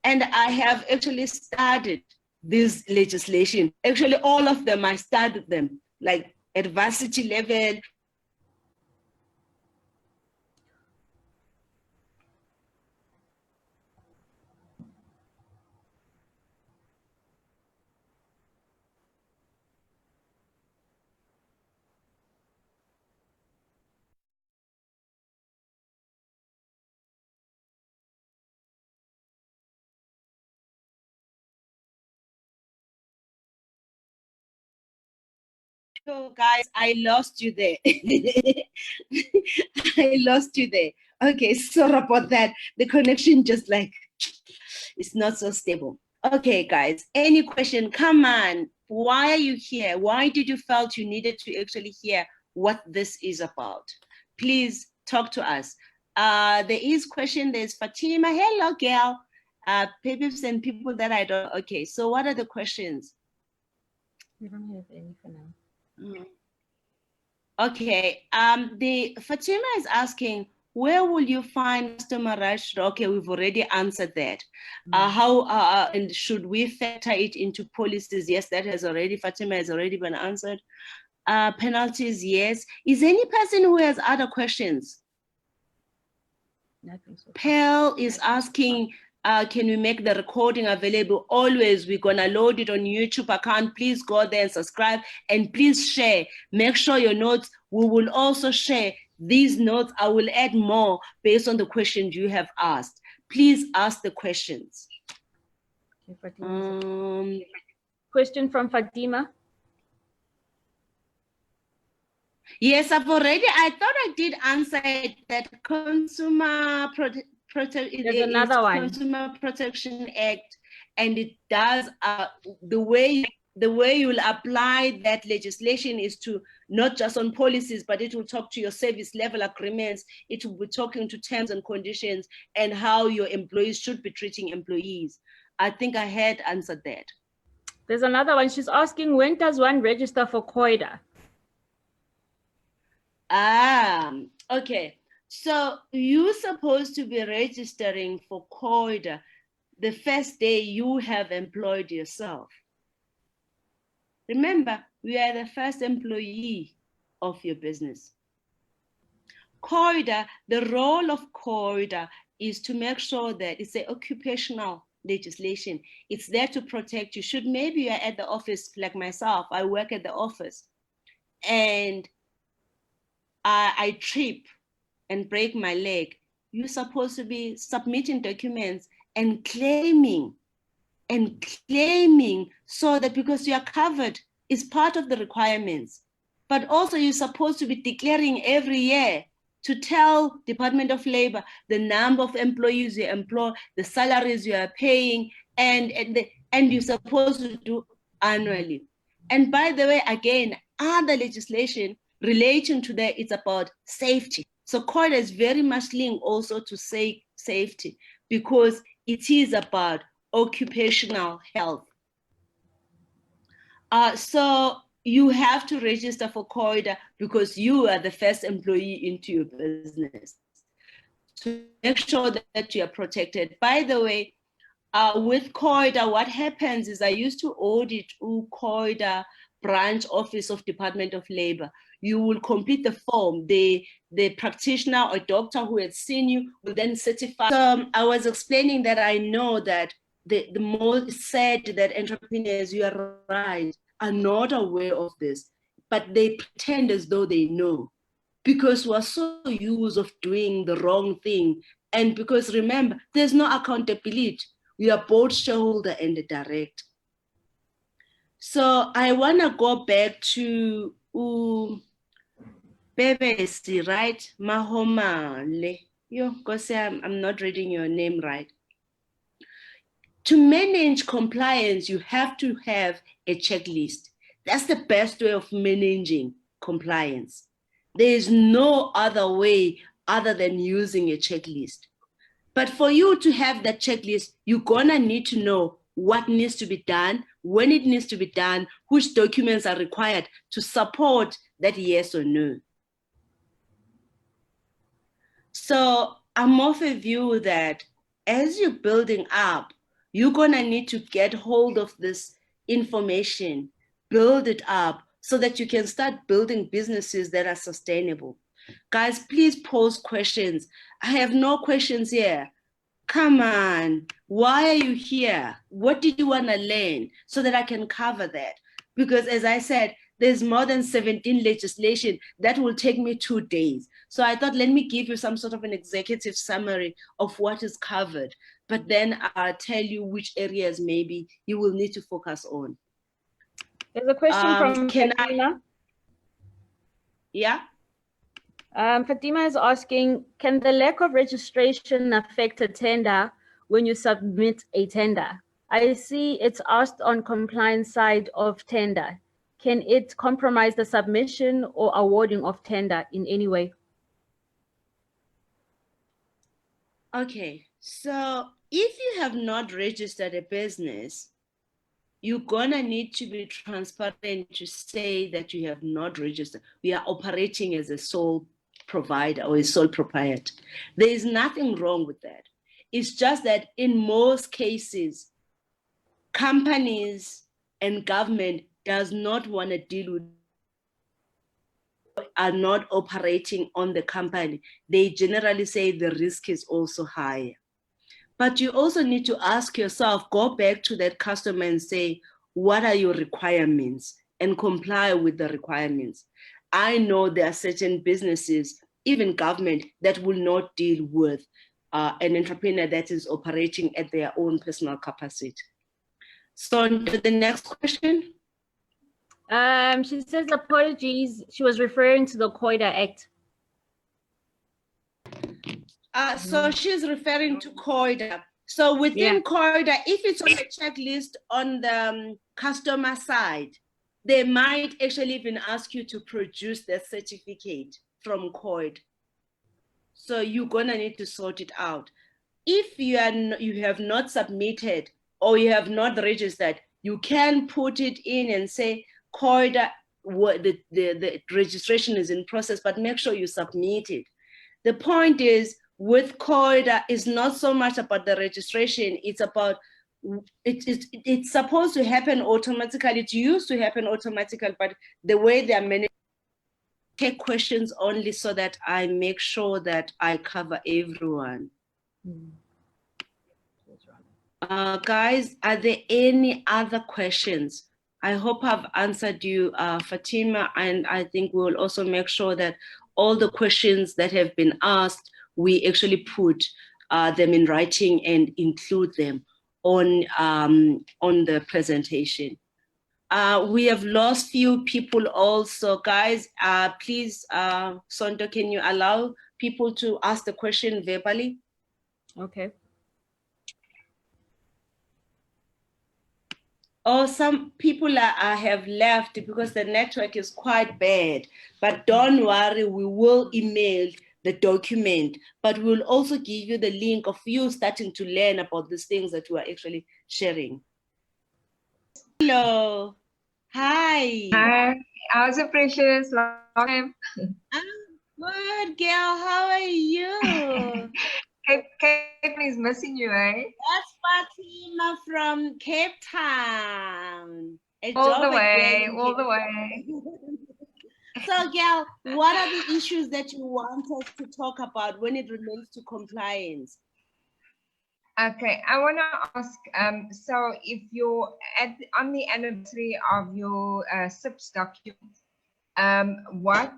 And I have actually studied this legislation. Actually, all of them, I studied them, like at varsity level. So guys, I lost you there. I lost you there. Okay, sorry about that. The connection just like, it's not so stable. Okay, guys, any question? Come on. Why are you here? Why did you felt you needed to actually hear what this is about? Please talk to us. There is question. There's Fatima. Hello, girl. Papers and people that I don't. Okay, so what are the questions? We don't have any for now. Okay, the Fatima is asking, where will you find customer rights? Okay, we've already answered that. And should we factor it into policies? Yes, that has already, Fatima has already been answered. Penalties, yes. Is any person who has other questions? Nothing so far. Pearl is asking, can we make the recording available? Always, we're gonna load it on YouTube account. Please go there and subscribe, and please share. Make sure your notes, we will also share these notes. I will add more based on the questions you have asked. Please ask the questions. Okay, question from Fatima. Yes, I've already, I thought I did answer it, that Consumer Consumer Protection Act, and it does, the way you will apply that legislation is to not just on policies, but it will talk to your service level agreements. It will be talking to terms and conditions and how your employees should be treating employees. I think I had answered that. There's another one. She's asking, when does one register for COIDA? Okay. So you're supposed to be registering for COIDA the first day you have employed yourself. Remember, we are the first employee of your business. COIDA, the role of COIDA is to make sure that it's an occupational legislation. It's there to protect you. Should maybe you're at the office, like myself, I work at the office, and I trip and break my leg, you're supposed to be submitting documents and claiming so that, because you are covered, is part of the requirements. But also you're supposed to be declaring every year to tell Department of Labor the number of employees you employ, the salaries you are paying, and you're supposed to do annually. And by the way, again, other legislation relating to that, it's about safety. So COIDA is very much linked also to safety, because it is about occupational health. So you have to register for COIDA because you are the first employee into your business, to make sure that you are protected. By the way, with COIDA, what happens is I used to audit COIDA branch office of Department of Labor. You will complete the form. The practitioner or doctor who had seen you will then certify. So I was explaining that I know that the more sad that entrepreneurs, you are right, are not aware of this, but they pretend as though they know, because we're so used of doing the wrong thing. And because remember, there's no accountability. We are both shareholder and the direct. So I want to go back to Pepsi, right? Mahomale. Yo, because I'm not reading your name right. To manage compliance, you have to have a checklist. That's the best way of managing compliance. There is no other way other than using a checklist. But for you to have that checklist, you're gonna need to know what needs to be done, when it needs to be done, which documents are required to support that yes or no. So I'm of a view that as you're building up, you're gonna need to get hold of this information, build it up so that you can start building businesses that are sustainable. Guys, please pose questions. I have no questions here. Come on, why are you here? What did you wanna learn so that I can cover that? Because as I said, there's more than 17 legislation that will take me 2 days. So I thought, let me give you some sort of an executive summary of what is covered, but then I'll tell you which areas maybe you will need to focus on. There's a question from Fatima. Yeah? Fatima is asking, can the lack of registration affect a tender when you submit a tender? I see it's asked on compliance side of tender. Can it compromise the submission or awarding of tender in any way? Okay, so if you have not registered a business, you're gonna need to be transparent to say that you have not registered. We are operating as a sole provider or a sole proprietor. There is nothing wrong with that. It's just that in most cases, companies and government does not want to deal with, are not operating on the company. They generally say the risk is also higher. But you also need to ask yourself, go back to that customer and say, what are your requirements? And comply with the requirements. I know there are certain businesses, even government, that will not deal with an entrepreneur that is operating at their own personal capacity. So on to the next question. She says apologies. She was referring to the COIDA Act. So she's referring to COIDA. So within COIDA, if it's on the checklist on the customer side, they might actually even ask you to produce the certificate from COIDA. So you're gonna need to sort it out. If you have not submitted or you have not registered, you can put it in and say, COIDA, the registration is in process, but make sure you submit it. The point is, with COIDA, it's not so much about the registration, it's about, it's supposed to happen automatically. It used to happen automatically, but the way they are managed, take questions only so that I make sure that I cover everyone. Guys, are there any other questions? I hope I've answered you, Fatima, and I think we'll also make sure that all the questions that have been asked, we actually put them in writing and include them on the presentation. We have lost few people also, guys. Please, Sonto, can you allow people to ask the question verbally? Okay. Or some people have left because the network is quite bad. But don't worry, we will email the document, but we'll also give you the link of you starting to learn about these things that we are actually sharing. Hello. Hi. Hi. How's it, Precious? Long time. I'm good, girl. How are you? Cape is missing you, eh? That's Fatima from Cape Town. All the way. So, girl, what are the issues that you want us to talk about when it relates to compliance? Okay, I want to ask, so if you're on the anniversary of your SIPS document, what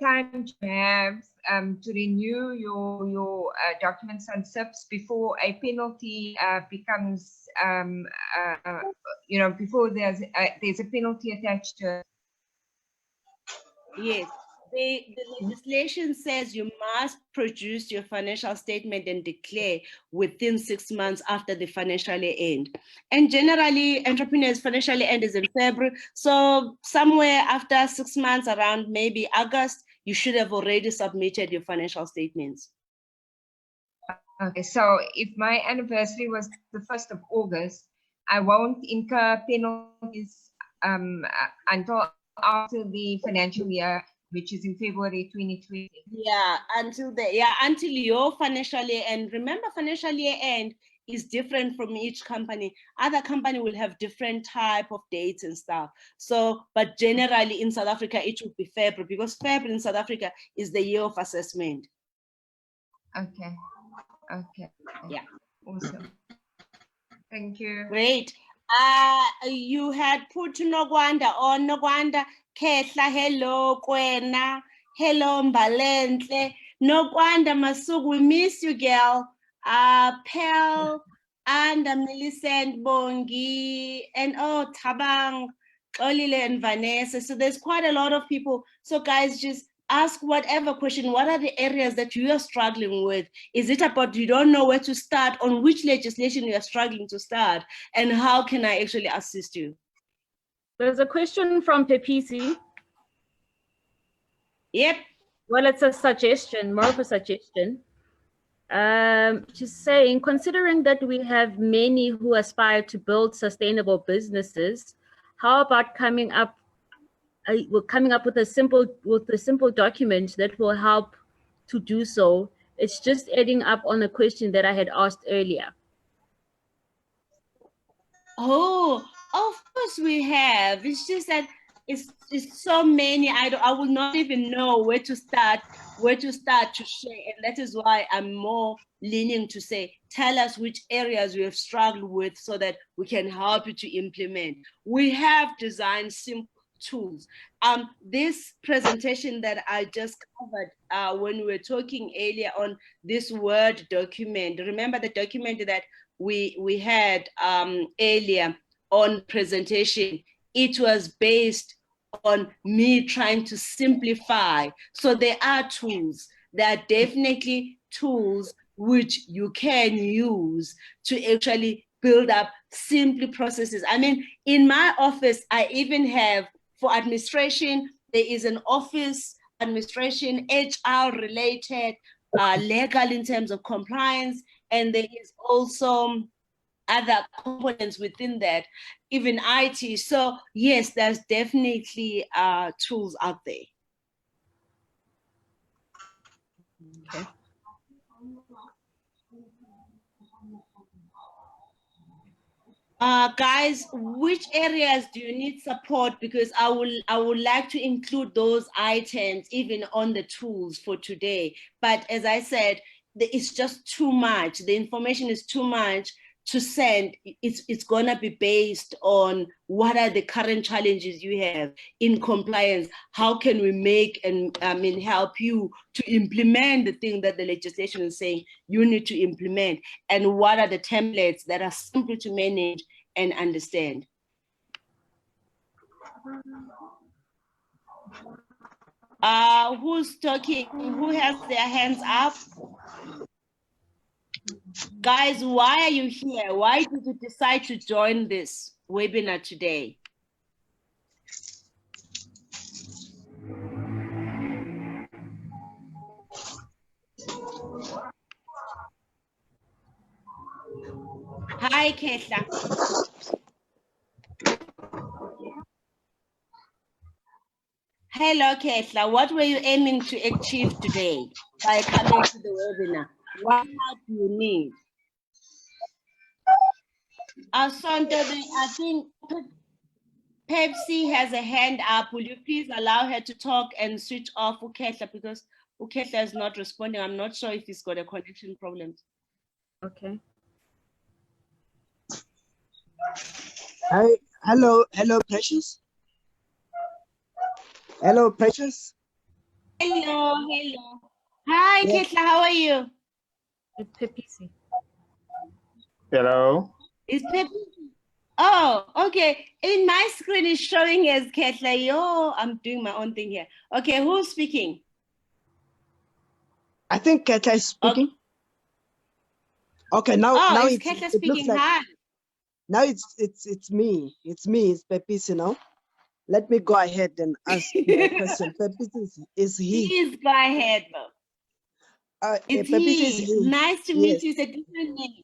time do you have to renew your documents on SIPS before a penalty becomes, before there's a penalty attached to it? Yes, the legislation says you must produce your financial statement and declare within 6 months after the financial year end. And generally, entrepreneurs' financial year end is in February. So somewhere after 6 months, around maybe August, you should have already submitted your financial statements. Okay, so if my anniversary was the 1st of August, I won't incur penalties until after the financial year, which is in February 2020. Yeah, until your financial year end. Remember, financial year end is different from each company. Other company will have different type of dates and stuff. So, but generally in South Africa, it would be February, because February in South Africa is the year of assessment. Okay. Okay. Yeah. Awesome. Thank you. Great. You had put Nogwanda on. Nogwanda, Kehla, hello, Kwena, hello, Mbalentle. Nogwanda Masuk, we miss you, girl. Pearl, and Millicent Bongi, and Tabang, Olile and Vanessa. So there's quite a lot of people. So guys, just ask whatever question. What are the areas that you are struggling with? Is it about you don't know where to start, on which legislation you are struggling to start, and how can I actually assist you? There's a question from Pepsi. Yep. Well, it's a suggestion, more of a suggestion. She's saying, considering that we have many who aspire to build sustainable businesses, how about coming up with a simple document that will help to do so? It's just adding up on a question that I had asked earlier. Oh, of course we have. It's just that it's so many. I will not even know where to start to share, and that is why I'm more leaning to say, tell us which areas you have struggled with so that we can help you to implement. We have designed simple tools. This presentation that I just covered when we were talking earlier on this Word document. Remember the document that we had earlier on presentation? It was based on me trying to simplify. So there are tools. There are definitely tools which you can use to actually build up simple processes. I mean, in my office, I even have, for administration, there is an office administration, HR related, legal in terms of compliance, and there is also other components within that, even IT. So yes, there's definitely tools out there. Okay. Guys, which areas do you need support? Because I would like to include those items even on the tools for today. But as I said, it's just too much. The information is too much to send. It's gonna be based on what are the current challenges you have in compliance. How can we make and help you to implement the thing that the legislation is saying you need to implement, and what are the templates that are simple to manage and understand. Who's talking? Who has their hands up? Guys, why are you here? Why did you decide to join this webinar today? Hi, Ketla. Hello, Ketla. What were you aiming to achieve today by coming to the webinar? What help do you need? Sonto, I think Pepsi has a hand up. Will you please allow her to talk and switch off Uketla, because Uketla is not responding. I'm not sure if he's got a connection problem. Okay. Hi, hello, Precious. Hello, Precious. Hello, hello. Hi, Yes. Ketla, how are you? It's Pepsi. Hello. Is Pep? Oh, okay. In my screen is showing as Ketla. Yo, I'm doing my own thing here. Okay, who's speaking? I think Ketla is speaking. Okay, now Oh, is it Ketla looks speaking? like Hi. now it's me. It's me. It's Pepsi now. Let me go ahead and ask my question. Pepsi is he? Please go ahead, bro. It's Pepsi is he. he. Nice to Yes. meet you. It's a different name.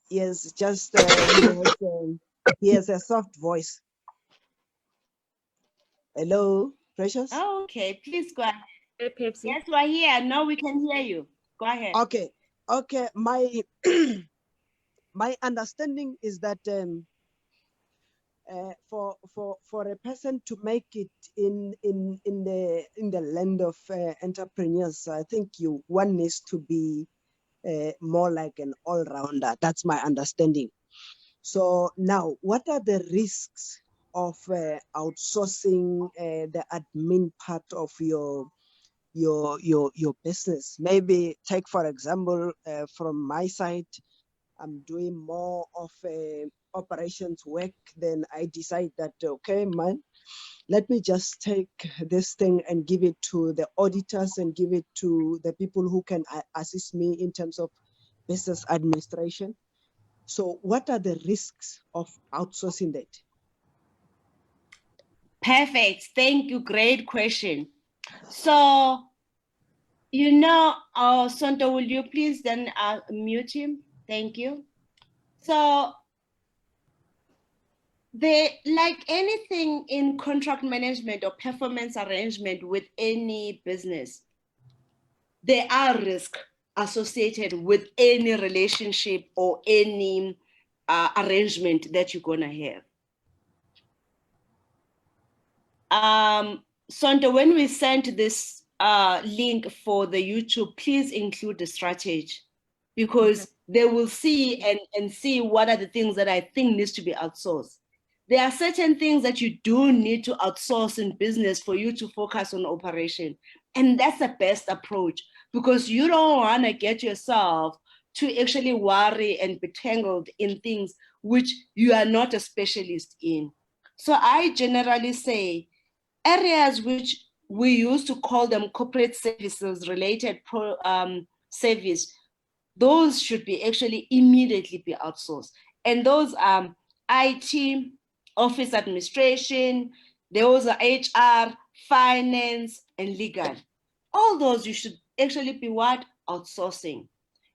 Yes. Just he has a soft voice. Hello, Precious. Oh, okay, please go ahead. Hey, Pepsi. Yes, we're here. Now we can hear you. Go ahead. Okay. My my understanding is that for a person to make it in the land of entrepreneurs, I think one needs to be more like an all-rounder. That's my understanding. So now, what are the risks of outsourcing the admin part of your business? Maybe take, for example, from my side, I'm doing more of operations work. Then I decide that, okay, man, let me just take this thing and give it to the auditors and give it to the people who can assist me in terms of business administration. So what are the risks of outsourcing that? Perfect. Thank you. Great question. So, Sonto, will you please then mute him? Thank you. So, like anything in contract management or performance arrangement with any business, there are risks associated with any relationship or any arrangement that you're gonna have. Sonto, when we sent this link for the YouTube, please include the strategy, because they will see and see what are the things that I think needs to be outsourced. There are certain things that you do need to outsource in business for you to focus on operation. And that's the best approach, because you don't want to get yourself to actually worry and be tangled in things which you are not a specialist in. So I generally say areas which we used to call them corporate services related service, those should be actually immediately be outsourced. And those are IT, office administration, those are HR, finance, and legal. All those you should actually be what? Outsourcing.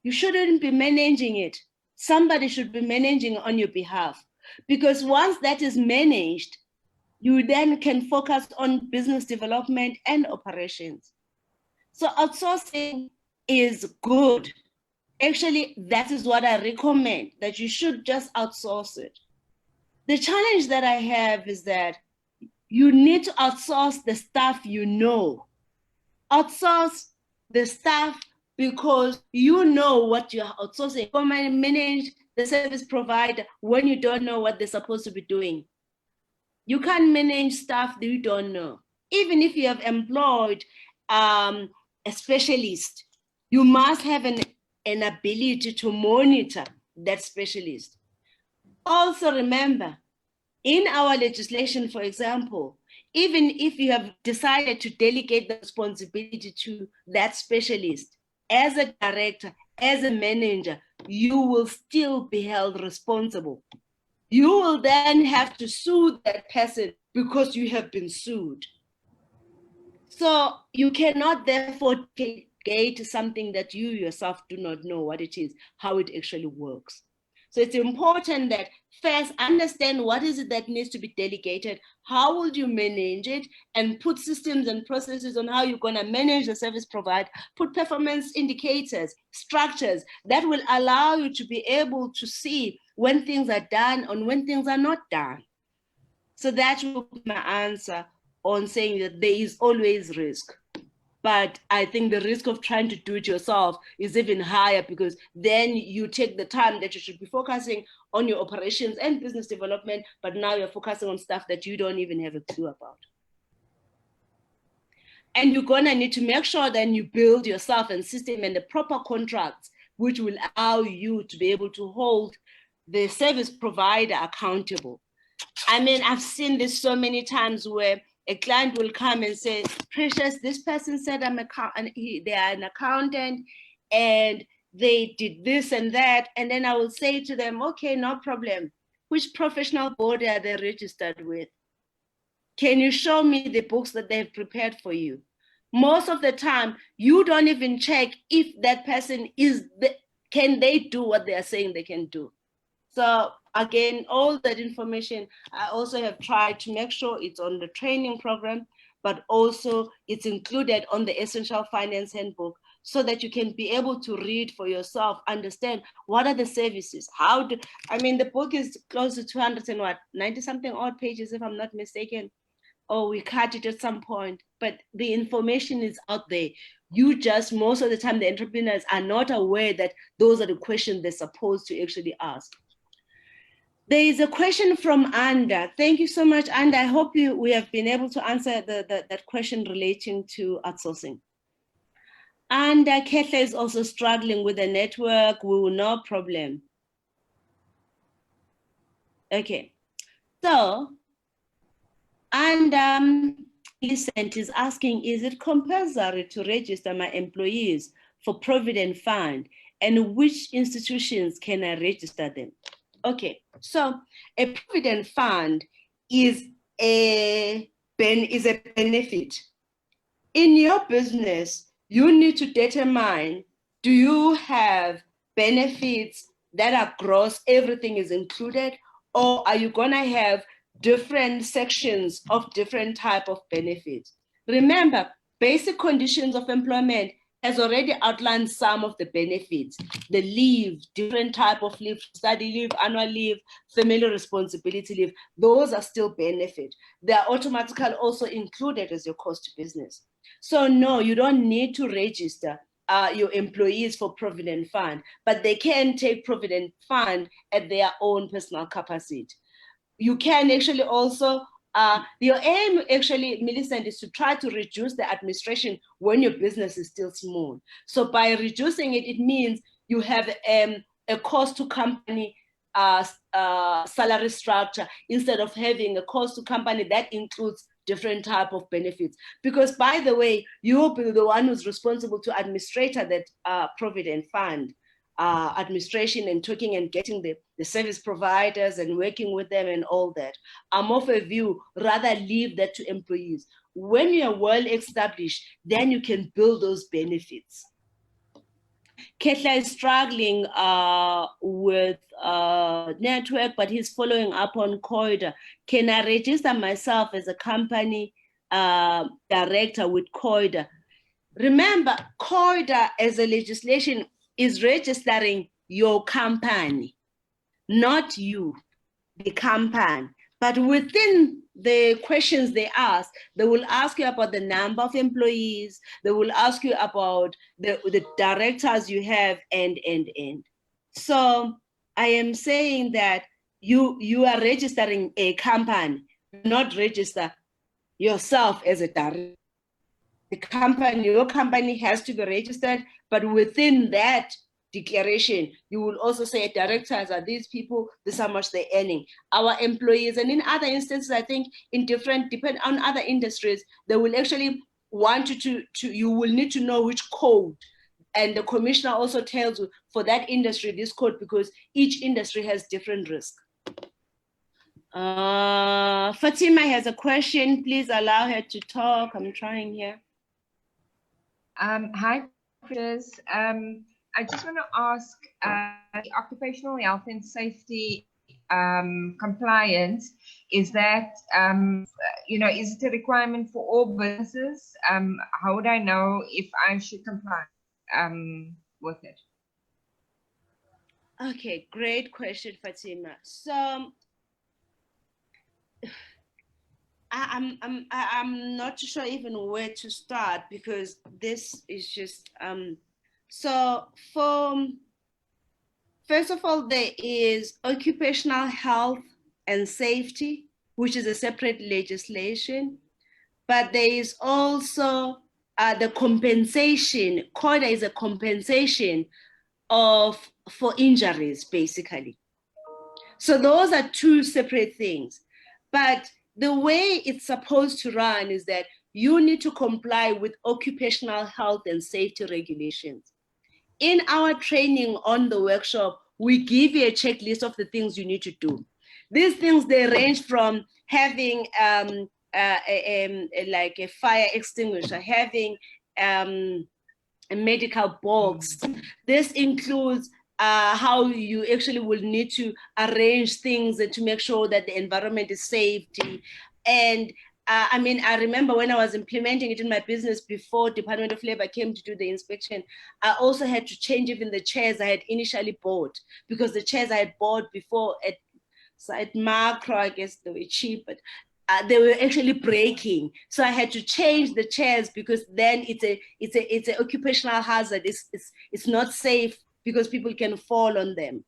You shouldn't be managing it. Somebody should be managing on your behalf. Because once that is managed, you then can focus on business development and operations. So outsourcing is good. Actually, that is what I recommend, that you should just outsource it. The challenge that I have is that you need to outsource the stuff you know. Outsource the stuff because you know what you're outsourcing. Come and manage the service provider when you don't know what they're supposed to be doing. You can't manage stuff that you don't know. Even if you have employed a specialist, you must have an ability to monitor that specialist. Also remember, in our legislation, for example, even if you have decided to delegate the responsibility to that specialist, as a director, as a manager, you will still be held responsible. You will then have to sue that person because you have been sued. So you cannot therefore delegate something that you yourself do not know what it is, how it actually works. So it's important that first understand what is it that needs to be delegated, how will you manage it, and put systems and processes on how you're going to manage the service provider, put performance indicators, structures that will allow you to be able to see when things are done and when things are not done. So that will be my answer on saying that there is always risk. But I think the risk of trying to do it yourself is even higher, because then you take the time that you should be focusing on your operations and business development, but now you're focusing on stuff that you don't even have a clue about. And you're gonna need to make sure that you build yourself and system and the proper contracts, which will allow you to be able to hold the service provider accountable. I mean, I've seen this so many times where a client will come and say, Precious, this person said they are an accountant and they did this and that. And then I will say to them, okay, no problem. Which professional body are they registered with? Can you show me the books that they've prepared for you? Most of the time, you don't even check if that person can they do what they are saying they can do. So again, all that information, I also have tried to make sure it's on the training program, but also it's included on the Essential Finance Handbook, so that you can be able to read for yourself, understand what are the services, the book is close to 90 something odd pages, if I'm not mistaken, or we cut it at some point, but the information is out there. Most of the time, the entrepreneurs are not aware that those are the questions they're supposed to actually ask. There is a question from Anda. Thank you so much, Anda. I hope we have been able to answer that question relating to outsourcing. Anda, Ketla is also struggling with the network. We will no problem. Okay, so, and Vincent is asking, is it compulsory to register my employees for Provident Fund, and which institutions can I register them? Okay, so a Provident Fund is a benefit. In your business, you need to determine, do you have benefits that are gross, everything is included, or are you gonna have different sections of different type of benefits? Remember, basic conditions of employment has already outlined some of the benefits, the leave, different type of leave, study leave, annual leave, family responsibility leave, those are still benefit. They are automatically also included as your cost to business. So no, you don't need to register your employees for Provident Fund, but they can take Provident Fund at their own personal capacity. You can actually also, your aim actually, Millicent, is to try to reduce the administration when your business is still small. So by reducing it, it means you have a cost to company salary structure, instead of having a cost to company that includes different type of benefits. Because by the way, you will be the one who's responsible to administrate that Provident Fund administration, and talking and getting the service providers and working with them and all that. I'm of a view, rather leave that to employees. When you're well established, then you can build those benefits. Ketla is struggling with network, but he's following up on COIDA. Can I register myself as a company director with COIDA? Remember, COIDA as a legislation is registering your company, not you, the company. But within the questions they ask, they will ask you about the number of employees, they will ask you about the directors you have, and. So I am saying that you are registering a company, not register yourself as a director. Your company has to be registered, but within that declaration, you will also say directors are these people, this is how much they're earning. Our employees, and in other instances, I think depend on other industries, they will actually want you will need to know which code. And the commissioner also tells you for that industry, this code, because each industry has different risk. Fatima has a question. Please allow her to talk. I'm trying here. Hi, Chris. I just want to ask, the occupational health and safety compliance, is that, is it a requirement for all businesses? How would I know if I should comply with it? Okay, great question, Fatima. So I'm not sure even where to start, because this is just so first of all, there is occupational health and safety, which is a separate legislation, but there is also the compensation. COIDA is a compensation for injuries, basically. So those are two separate things. But the way it's supposed to run is that you need to comply with occupational health and safety regulations. In our training on the workshop, we give you a checklist of the things you need to do. These things, they range from having like a fire extinguisher, having a medical box. This includes how you actually will need to arrange things to make sure that the environment is safe. And I mean, I remember when I was implementing it in my business before Department of Labor came to do the inspection, I also had to change even the chairs I had initially bought, because the chairs I had bought before at Macro, I guess they were cheap, but they were actually breaking. So I had to change the chairs, because then it's an occupational hazard. It's not safe, because people can fall on them.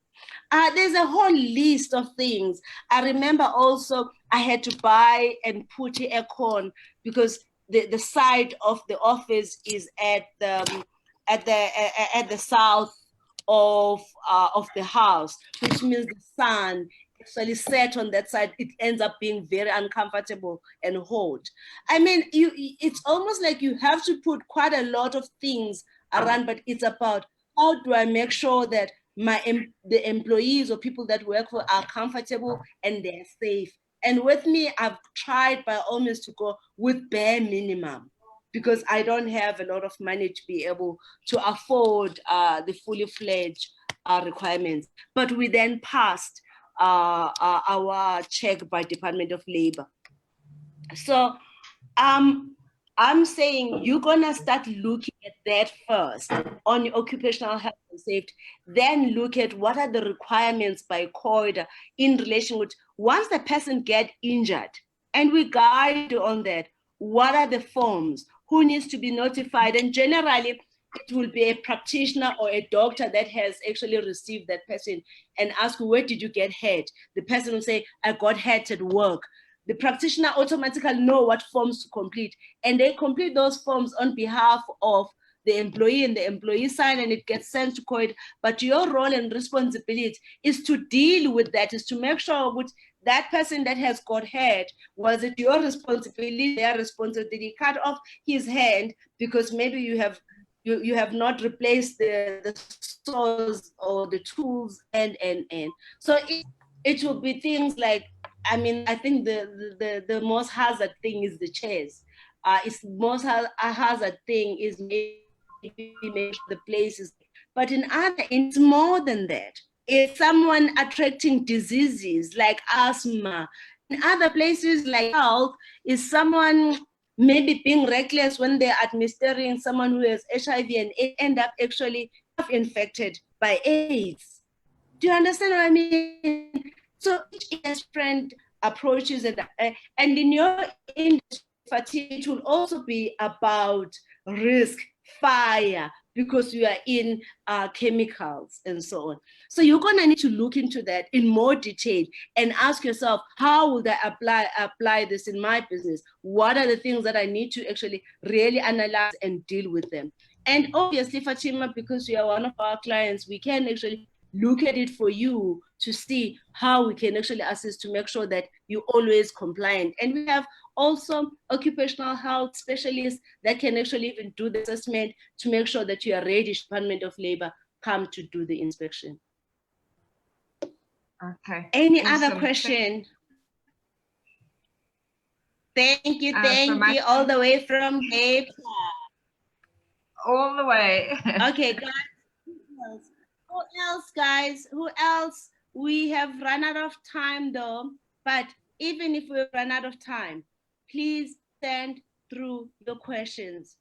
There's a whole list of things. I remember also I had to buy and put aircon, because the side of the office is at the south of the house, which means the sun actually set on that side. It ends up being very uncomfortable and hot. I mean, it's almost like you have to put quite a lot of things around, but it's about how do I make sure that the employees or people that work for are comfortable and they're safe. And with me, I've tried by all means to go with bare minimum, because I don't have a lot of money to be able to afford the fully fledged requirements. But we then passed our check by Department of Labor. So I'm saying you're gonna start looking at that first on your occupational health and safety, then look at what are the requirements by COIDA in relation with once the person get injured, and we guide on that. What are the forms? Who needs to be notified? And generally, it will be a practitioner or a doctor that has actually received that person and ask, where did you get hurt? The person will say, I got hurt at work. The practitioner automatically know what forms to complete, and they complete those forms on behalf of the employee, and the employee sign, and it gets sent to COIDA. But your role and responsibility is to deal with that, is to make sure with that person that has got hurt, was it your responsibility, their responsibility, cut off his hand because maybe you have not replaced the saws or the tools, and. So it will be things like, I mean, I think the most hazard thing is the chairs. It's most hazard thing is maybe the places, but in other, it's more than that. It's someone attracting diseases like asthma. In other places like health, is someone maybe being reckless when they're administering someone who has HIV and end up actually infected by AIDS. Do you understand what I mean? So each has different approaches, and in your industry, it will also be about risk, fire, because you are in chemicals and so on. So you're gonna need to look into that in more detail and ask yourself, how would I apply this in my business? What are the things that I need to actually really analyze and deal with them? And obviously, Fatima, because you are one of our clients, we can actually look at it for you to see how we can actually assist to make sure that you're always compliant. And we have also occupational health specialists that can actually even do the assessment to make sure that you are ready, Department of Labor come to do the inspection. Okay. Any Awesome. other question? Thank you all the way from Cape. All the way. Okay, guys. Who else, guys? Who else? We have run out of time though, but even if we run out of time, please send through the questions.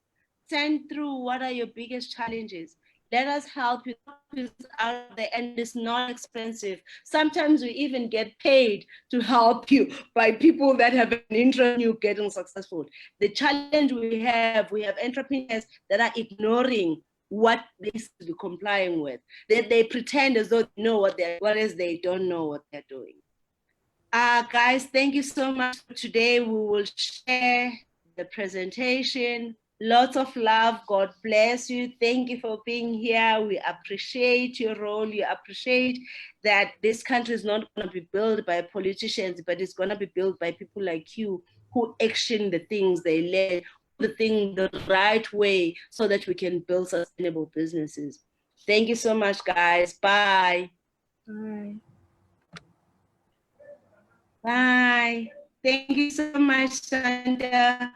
Send through what are your biggest challenges. Let us help you out there, and it's not expensive. Sometimes we even get paid to help you by people that have an interest in you getting successful. The challenge we have entrepreneurs that are ignoring what they should be complying with. They pretend as though they know whereas they don't know what they're doing. Guys, thank you so much for today. We will share the presentation. Lots of love. God bless you. Thank you for being here. We appreciate your role. You appreciate that this country is not going to be built by politicians, but it's going to be built by people like you who action the things they learn, the thing the right way, so that we can build sustainable businesses. Thank you so much, guys. Bye. Bye. Bye. Thank you so much, Sandra.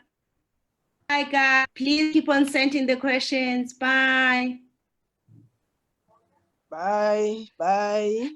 Bye, guys. Please keep on sending the questions. Bye. Bye. Bye.